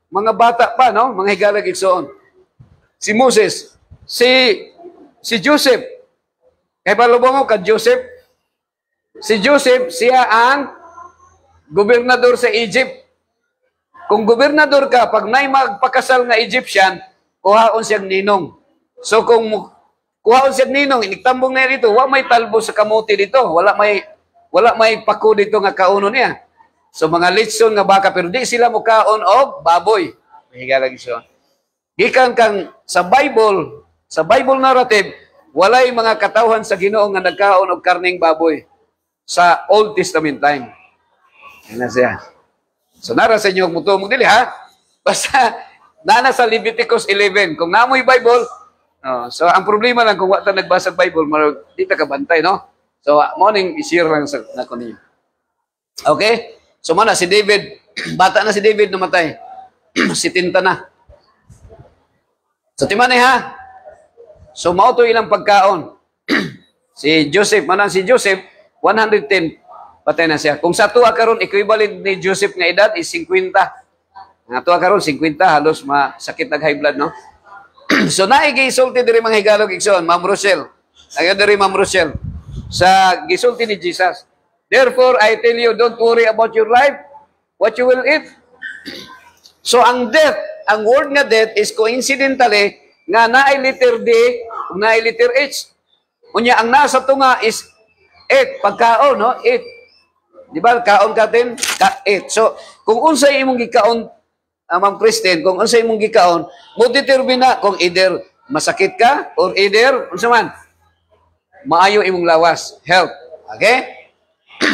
mga bata pa no, mga higalag igsoon. Si Moses, si Joseph. Kay balubong mo ka Joseph. Si Joseph siya ang gobernador sa Egypt. Kung gobernador ka, pag may magpakasal nga Egyptian, kuhaon siyang ninong. So kung kuhaon siyang ninong, inigtambong na dito, wala may talbo sa kamuti dito, wala may pako dito nga kauno niya. So mga litson nga baka, pero di sila mukaon og baboy. Higa lagi siya. Gikan kang sa Bible narrative, walay mga katawhan sa Ginoo nga nagkaon og karning baboy sa Old Testament time. Yan na siya. So, nara sa inyo mutumog dili, ha? Basta, nana sa Leviticus 11. Kung namoy Bible, so, ang problema lang kung wata nagbasa Bible, di ta kabantay, no? So, morning, i-share lang sa nako ninyo. Okay? So, mana, si David, bata na si David namatay. Si Tinta na. So, timanay, ha? So, mauto ilang pagkaon. Si Joseph, manang si Joseph, 110, patay na siya. Kung sa tuwa karon equivalent ni Joseph nga edad is 50. Nga tuwa karon 50 halos masakit nag high blood no. So naigisulti diri mga higalog igsoon, Ma'am Rochelle. Ayo diri Ma'am Rochelle sa gisulti ni Jesus. Therefore I tell you, don't worry about your life, what you will eat. So ang death, ang word nga death is coincidentally nga naay letter D ug naay letter H. Unya ang nasa tunga is eat, pagkaon no, eat. Di ba, kaon katin? Ka-eat. So, kung unsay imong gikaon, Ma'am Christine, kung unsay imong gikaon, mo determina kung either masakit ka or either, unsa man, maayo imong lawas, health. Okay?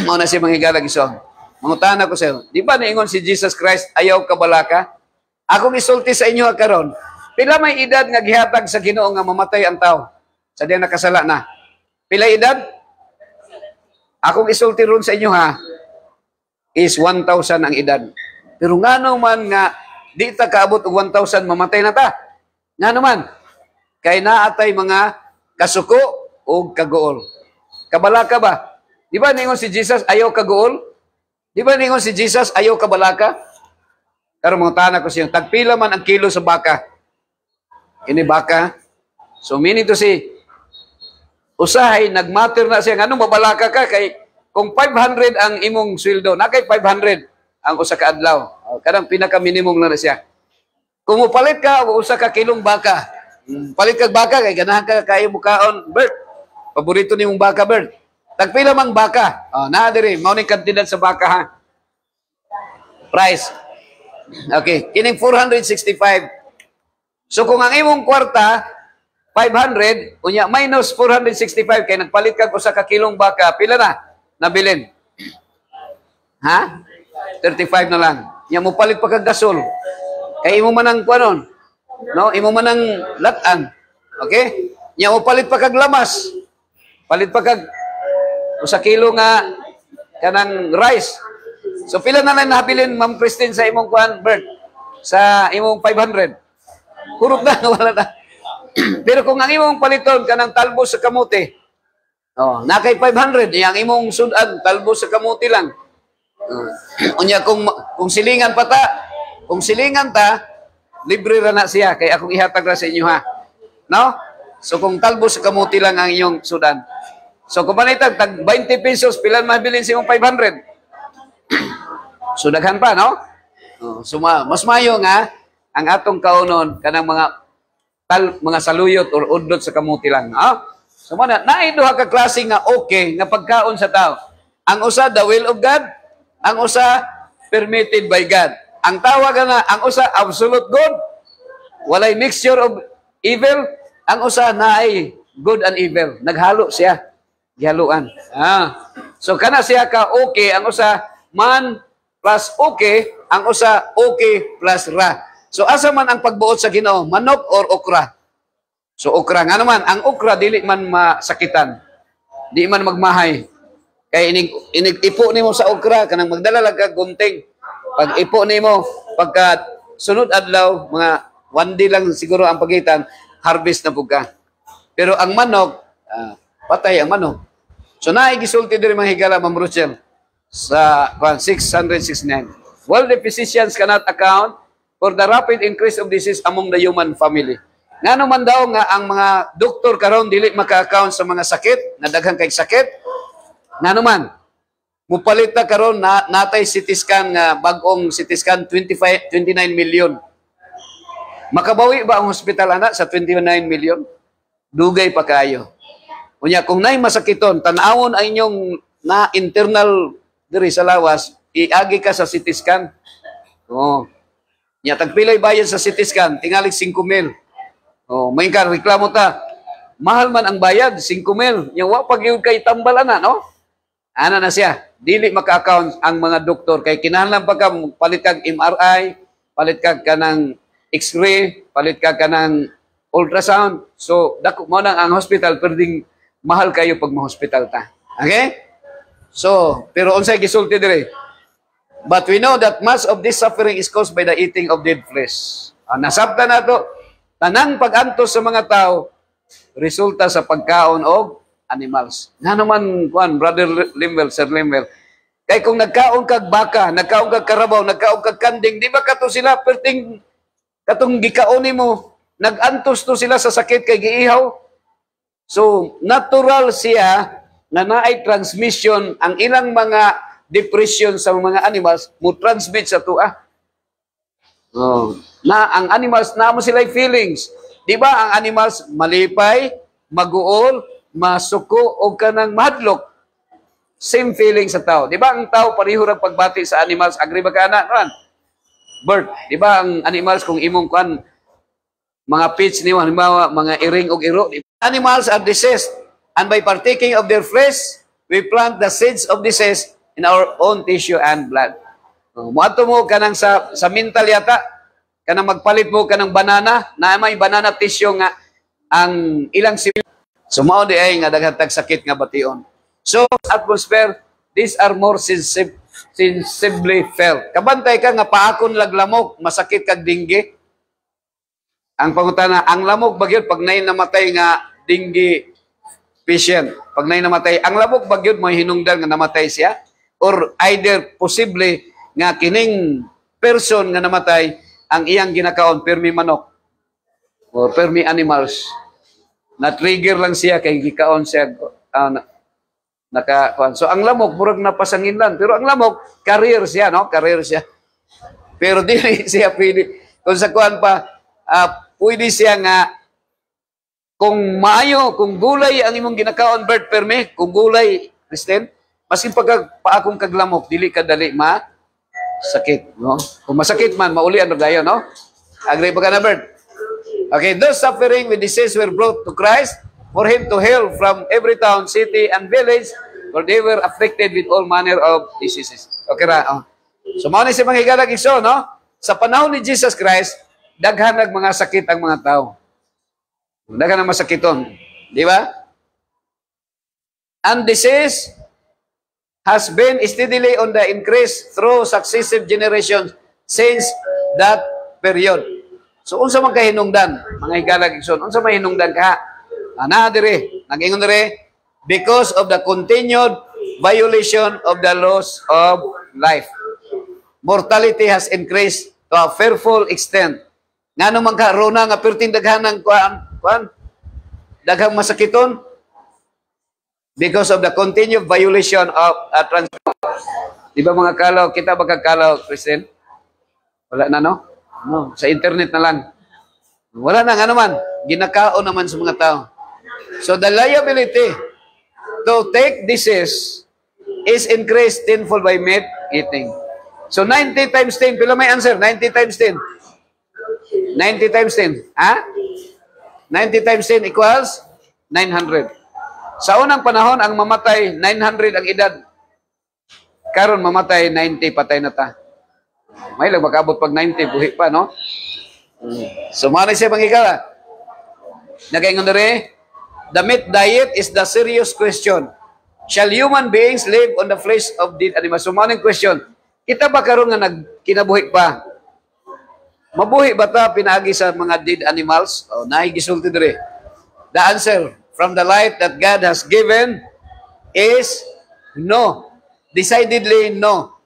Mao na si mga higalag ison. Mangutana ko sa iyo, di ba niingon si Jesus Christ, ayaw ka balaka? Akong isulti sa inyo karon, pila may edad nga gihatag sa Ginoo nga mamatay ang tao? Sa diyan nakasala na. Pila edad? Akong isulti ron sa inyo ha, is 1,000 ang edad. Pero ngano man nga, di ta kaabot og 1,000, mamatay na ta. Ngano man, kay naatay mga kasuko o kagool. Kabalaka ba? Di ba ningon si Jesus, ayaw kagool? Di ba ningon si Jesus, ayaw kabalaka? Pero mga tanak ko siya, tagpila man ang kilo sa baka. Ini baka. So meaning to say, usahay, nagmatter na siya. Anong mabalaka ka? Kay, kung 500 ang imong sweldo, na kay 500 ang usa ka adlaw. Kadang pinaka-minimum na siya. Kung mupalit ka, usa ka kilong baka. Palit kag baka, kay ganahan ka kayo mukaon, Bert. Paborito ni mong baka, Bert. Tagpila mang baka. Naadiri, mauning kantidad sa baka, ha? Price. Okay, kining 465. So kung ang imong kwarta, 500, unya minus 465 kay nagpalit kag usa ka kilong baka, pila na nabilin? Ha? 35 na lang. Nya mo palit pa kag gasol. Kay imo man ang kuanon. No, imo man ang latan. Okay? Nya mo palit pa kag lamas. Palit pa kag usa kilo nga kanang rice. So pila na lang nabilin Ma'am Christine sa imong kuan, Bert? Sa imong 500. Hurot na wala na. Pero kung ang imong paliton kanang talbos sa kamote, oh, nakay 500, ang imong sudan talbos sa kamote lang. Unya kung silingan pa ta, kung silingan ta, libre ra na siya kay akong ihatag ra sa inyo ha. No? So kung talbos sa kamote lang ang inyong sudan. So kung panitag tag 20 pesos pilan mabilin sa imong 500. So daghan pa, no? So mas mayo nga ang atong kaunon kanang mga saluyot or udlot sa kamuti lang, ha? So naay duha ka klase nga okay nga pagkaon sa tao. Ang usa the will of God, ang usa permitted by God. Ang tawag na ang usa absolute good, walay mixture of evil, ang usa naay good and evil. Naghalo siya. Gihaluan. So kana siya ka okay, ang usa man plus okay, ang usa okay plus ra. So asa man ang pagbuot sa Ginoo, manok or okra? So okra nga naman, ang okra dili man masakitan. Di man magmahay. Kay inig ipo nimo sa okra kanang magdala lang ka gunting. Pag ipo nimo pagka sunod adlaw mga 1 day lang siguro ang pagitan, harvest na pud ka. Pero ang manok, patay ang manok. So naay gisulti diri mga higala Ma'am Rochelle sa 669. Well, the physicians cannot account for the rapid increase of disease among the human family. Ngano man daw nga ang mga doktor karon dili maka-account sa mga sakit, na daghang kay sakit. Ngano man, mupalit ta karon na natay CT scan nga bag-ong CT scan 29 million. Makabawi ba ang hospital ana sa 29 million? Dugay pa kayo. Unya kung nay masakiton, tan-awon ay inyong na internal diri sa lawas, iagi ka sa CT scan. Oh. Nya tagpilay bayad sa CT scan, tingali 5,000. Oh, may ka reklamo ta. Mahal man ang bayad, 5,000. Nya wa pag yun kay tambal ana, no? Ana na siya. Dili maka-account ang mga doktor kay kinahanglan pa ka palit kag MRI, palit kag kanang X-ray, palit kag kanang ultrasound. So dako mo nang ang hospital pwedeng mahal kayo pag ma-hospital ta. Okay? So, pero unsay gisulti dire? But we know that much of this suffering is caused by the eating of dead flesh. Nasabta na to, tanang pag-antos sa mga tao, resulta sa pagkaon og animals. Nga naman, Brother Limwell, Sir Limwell, kay kung nagkaon kag baka, nagkaon kag karabaw, nagkaon kag kanding, di ba kato sila, perting katong gikaon mo, nag-antos to sila sa sakit kay giihaw. So, natural siya na naay transmission ang ilang mga depression sa mga animals mo transmit sa tua. Oh, na ang animals na mo sila feelings. Di ba ang animals malipay, maguol, masuko o kanang mahadlok. Same feeling sa tao. Di ba ang tao pareho ra pagbati sa animals? Agree ba ka na? Bird. Di ba ang animals kung imong kuan mga pitch ni halimbawa mga iring og iro. Animals are diseased. And by partaking of their flesh, we plant the seeds of disease in our own tissue and blood. Muadto mo kanang sa mental yata, kanang magpalit mo kanang banana, na may banana tissue nga ang ilang sibil. So mao di ay nga daghan tag sakit nga bation. So atmosphere, these are more sensibly felt. Kabantay ka nga paakon laglamok, masakit kag dengue. Ang pangutana, ang lamok bagyod pag nay namatay nga dengue patient. Pag nay namatay, ang lamok bagyod may hinungdan nga namatay siya or either posible nga kining person nga namatay ang iyang ginakaon permi manok or permi animals. Na-trigger lang siya kay gikaon siya so ang lamok murag napasangin lang pero ang lamok career siya, no? Career siya. Pero dili siya pwede kung sa kuan pa pwede siya nga kung maayo, kung gulay ang imong ginakaon bird permi, kung gulay, Kristen, maski paakong kaglamok, dili ka dali sakit, no? Kung masakit man, mauli ano dayon, no? Agree pa ka na, bird? Okay, those suffering with disease were brought to Christ for Him to heal from every town, city, and village, for they were afflicted with all manner of diseases. Okay ra, oh. So, mao ni si mga higalag iso, no? Sa panahon ni Jesus Christ, daghan nag mga sakit ang mga tao. Daghan na masakiton. Di ba? And disease has been steadily on the increase through successive generations since that period. So unsa man kay hinungdan, mga higala igsoon, unsa man hinungdan ka? Ana dire, nag-ingon dire, because of the continued violation of the laws of life. Mortality has increased to a fearful extent. Ngano man ka rona nga perting daghanang kuan daghang masakiton because of the continued violation of Di ba mga kalaw, kita ba kagkalaw, Kristen? Wala na, no? No, sa internet na lang. Wala na, ano man. Ginakaon naman sa mga tao. So the liability to take disease is increased tenfold by meat eating. So 90 times 10, pila may answer? 90 times 10. 90 times 10. Ha? 90 times 10 equals 900. Sa unang panahon, ang mamatay, 900 ang edad. Karon mamatay, 90, patay na ta. May lang makabot pag 90, buhi pa, no? So, mga siya pang higala. Nagaingon na rin, the meat diet is the serious question. Shall human beings live on the flesh of dead animals? So, mga question, kita ba karon nga kinabuhi pa? Mabuhi ba ta pinaagi sa mga dead animals? O, nahigisulti diri. The answer from the life that God has given is no. Decidedly no.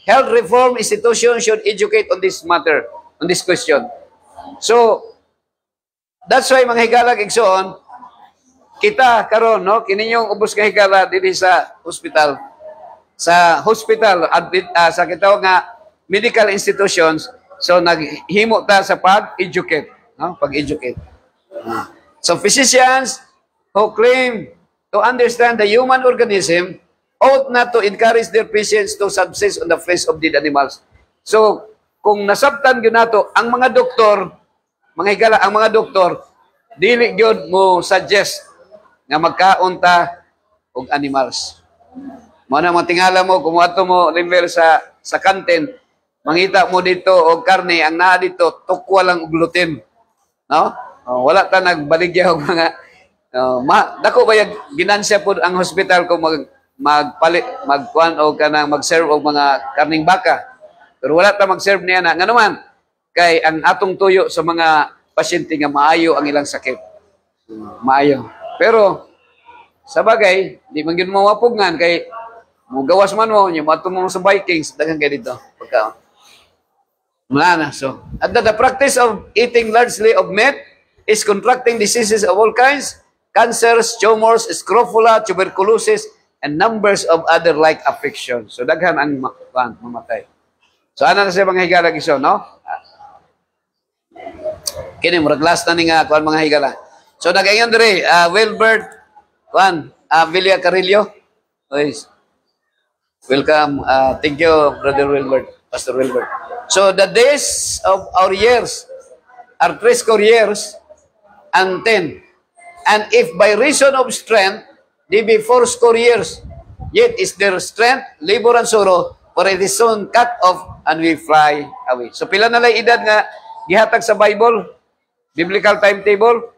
Health reform institutions should educate on this matter, on this question. So, that's why mga higalag igsoon, kita karon no, kininyong ubos nga higala dili sa hospital. Sa hospital, sa kitawag nga medical institutions, so naghimo ta sa pag-educate, no? Pag-educate. So physicians who claim to understand the human organism ought not to encourage their patients to subsist on the flesh of dead animals. So, kung nasabtan gyud nato ang mga doktor, mga higala, ang mga doktor dili gyud mo suggest nga magkaon ta og animals. Mo na matingala mo kung ato mo level sa kantin, mangita mo dito og karne, ang naa dito tukwa lang og gluten. No? Wala ta nagbaligya og mga dako ba ginansya pud ang hospital kung magkuan o kanang mag-serve og mga karning baka. Pero wala ta mag-serve niya na ngano man kay ang atong tuyo sa mga pasyente nga maayo ang ilang sakit. Maayo. Pero sa bagay, di man gyud mo mapugngan kay mo gawas man mo nya mato mo sa Vikings daghang kay dito pagka. Wala na. So, the practice of eating largely of meat is contracting diseases of all kinds, cancers, tumors, scrofula, tuberculosis, and numbers of other like affections. So, daghan ang mamatay. So, ano na siya mga higala giso, no? Kini, murag last na ni nga, kuhan mga higala. So, nagayon diri, Wilbert, kuhan, Villa Carillo. Welcome. Thank you, Brother Wilbert, Pastor Wilbert. So, the days of our years are 30 years and 10. And if by reason of strength, they be 40 years, yet is their strength, labor and sorrow, for it is soon cut off and we fly away. So pila na lang edad nga gihatag sa Bible, biblical timetable?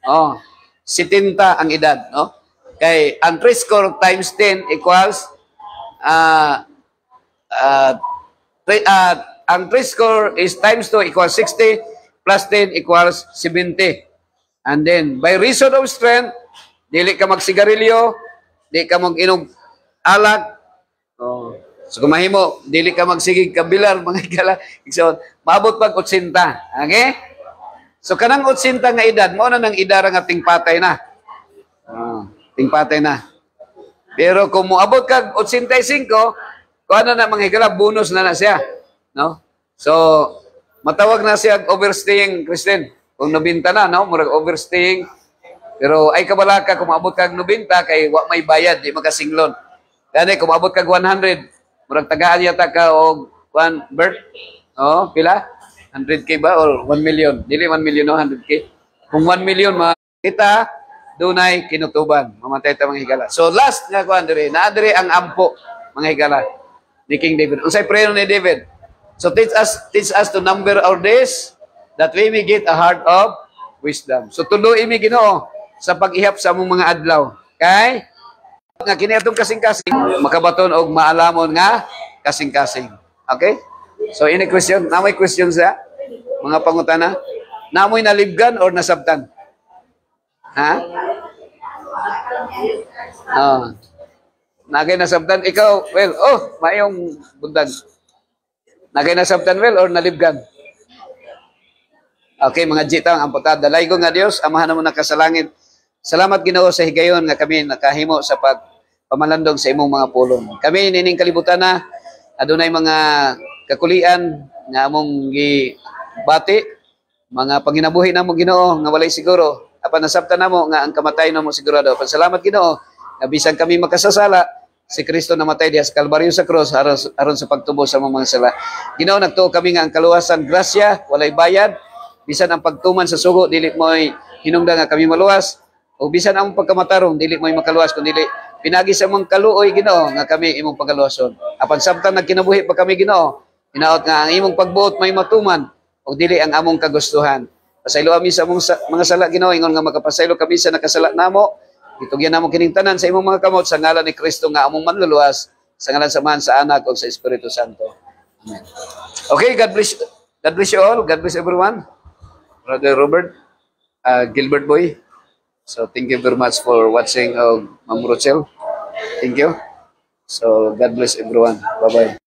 70 ang edad, no? Kay ang 30 times 10 equals ang 30 is times 2 equals 60 plus 10 equals 70. And then by reason of strength, dili ka magsigarilyo, dili ka mag-inom alak. So kung mahimo, dili ka magsigig kabilar, mga higala. So, maabot pag 80. Okay? So kanang 80 nga edad, mao na nang edara nga tingpatay na. Tingpatay na. Pero kung moabot kag 85, kung ano na mga higala, bonus na siya. No? So, matawag na siya overstaying, Kristen. Kung nabinta na, no? Murag overstaying. Pero ay kabala ka, kung maabot kag 90, kay wa may bayad, di makasinglon. Gani, kung maabot kag 100, murag tagaan yata ka o Bert? Pila? 100K ba? Or 1 million? Dili 1 million, no? 100K. Kung 1 million, kita, dunay kinutuban. Mamatay ta mga higala. So last nga kuan dire, naadire ang ampo mga higala ni King David. Unsay prayer ni David? So teach us to number our days that we may get a heart of wisdom. So tuloy mi Ginoo sa pag-ihap sa among mga adlaw. Kay nga kini atong kasing-kasing makabaton og maalamon nga kasing-kasing. Okay? So any question? Na may questions ya? mga pangutana. Namoy nalibgan or nasabtan? Ha? Oh. Nagay nasabtan ikaw, well, mayong bundag. Nagay nasabtan well or nalibgan? Okay, mga jitang ang pagkadalay ko nga Dios, amahan mo na kasalangit. Salamat Ginoo sa higayon nga kami nakahimo sa pagpamalandong sa imong mga pulong. Kami nining kalibutan na adunay mga kakulian nga among gibati, mga panginabuhi namo Ginoo nga walay siguro. Apan nasabtan namo nga ang kamatay namo sigurado. Apan salamat Ginoo nga bisan kami makasasala, si Kristo namatay diha sa Kalbaryo sa cross aron sa pagtubos sa mga sala. Ginoo nagtuo kami nga ang kaluwasan grasya walay bayad. Bisan ang pagtuman sa sugo dili mo'y hinungdan nga kami maluwas. O bisan ang pagkamatarong dili mo'y makaluwas kundi pinagi sa mong kaluoy Ginoo nga kami imong pagaluwason. Apan samtang nagkinabuhi pa kami Ginoo, hinaot nga ang imong pagbuot may matuman o dili ang among kagustuhan. Pasaylo kami sa among mga sala Ginoo ingon nga makapasaylo kami sa nakasala namo. Itugyan namo kining tanan sa imong mga kamot sa ngalan ni Kristo nga among manluluwas, sa ngalan sa Man, sa Anak ug sa Espiritu Santo. Amen. Okay, God bless you all. God bless everyone. Brother Robert, Gilbert Boy. So thank you very much for watching Ma'am Rochelle. Thank you. So God bless everyone. Bye-bye.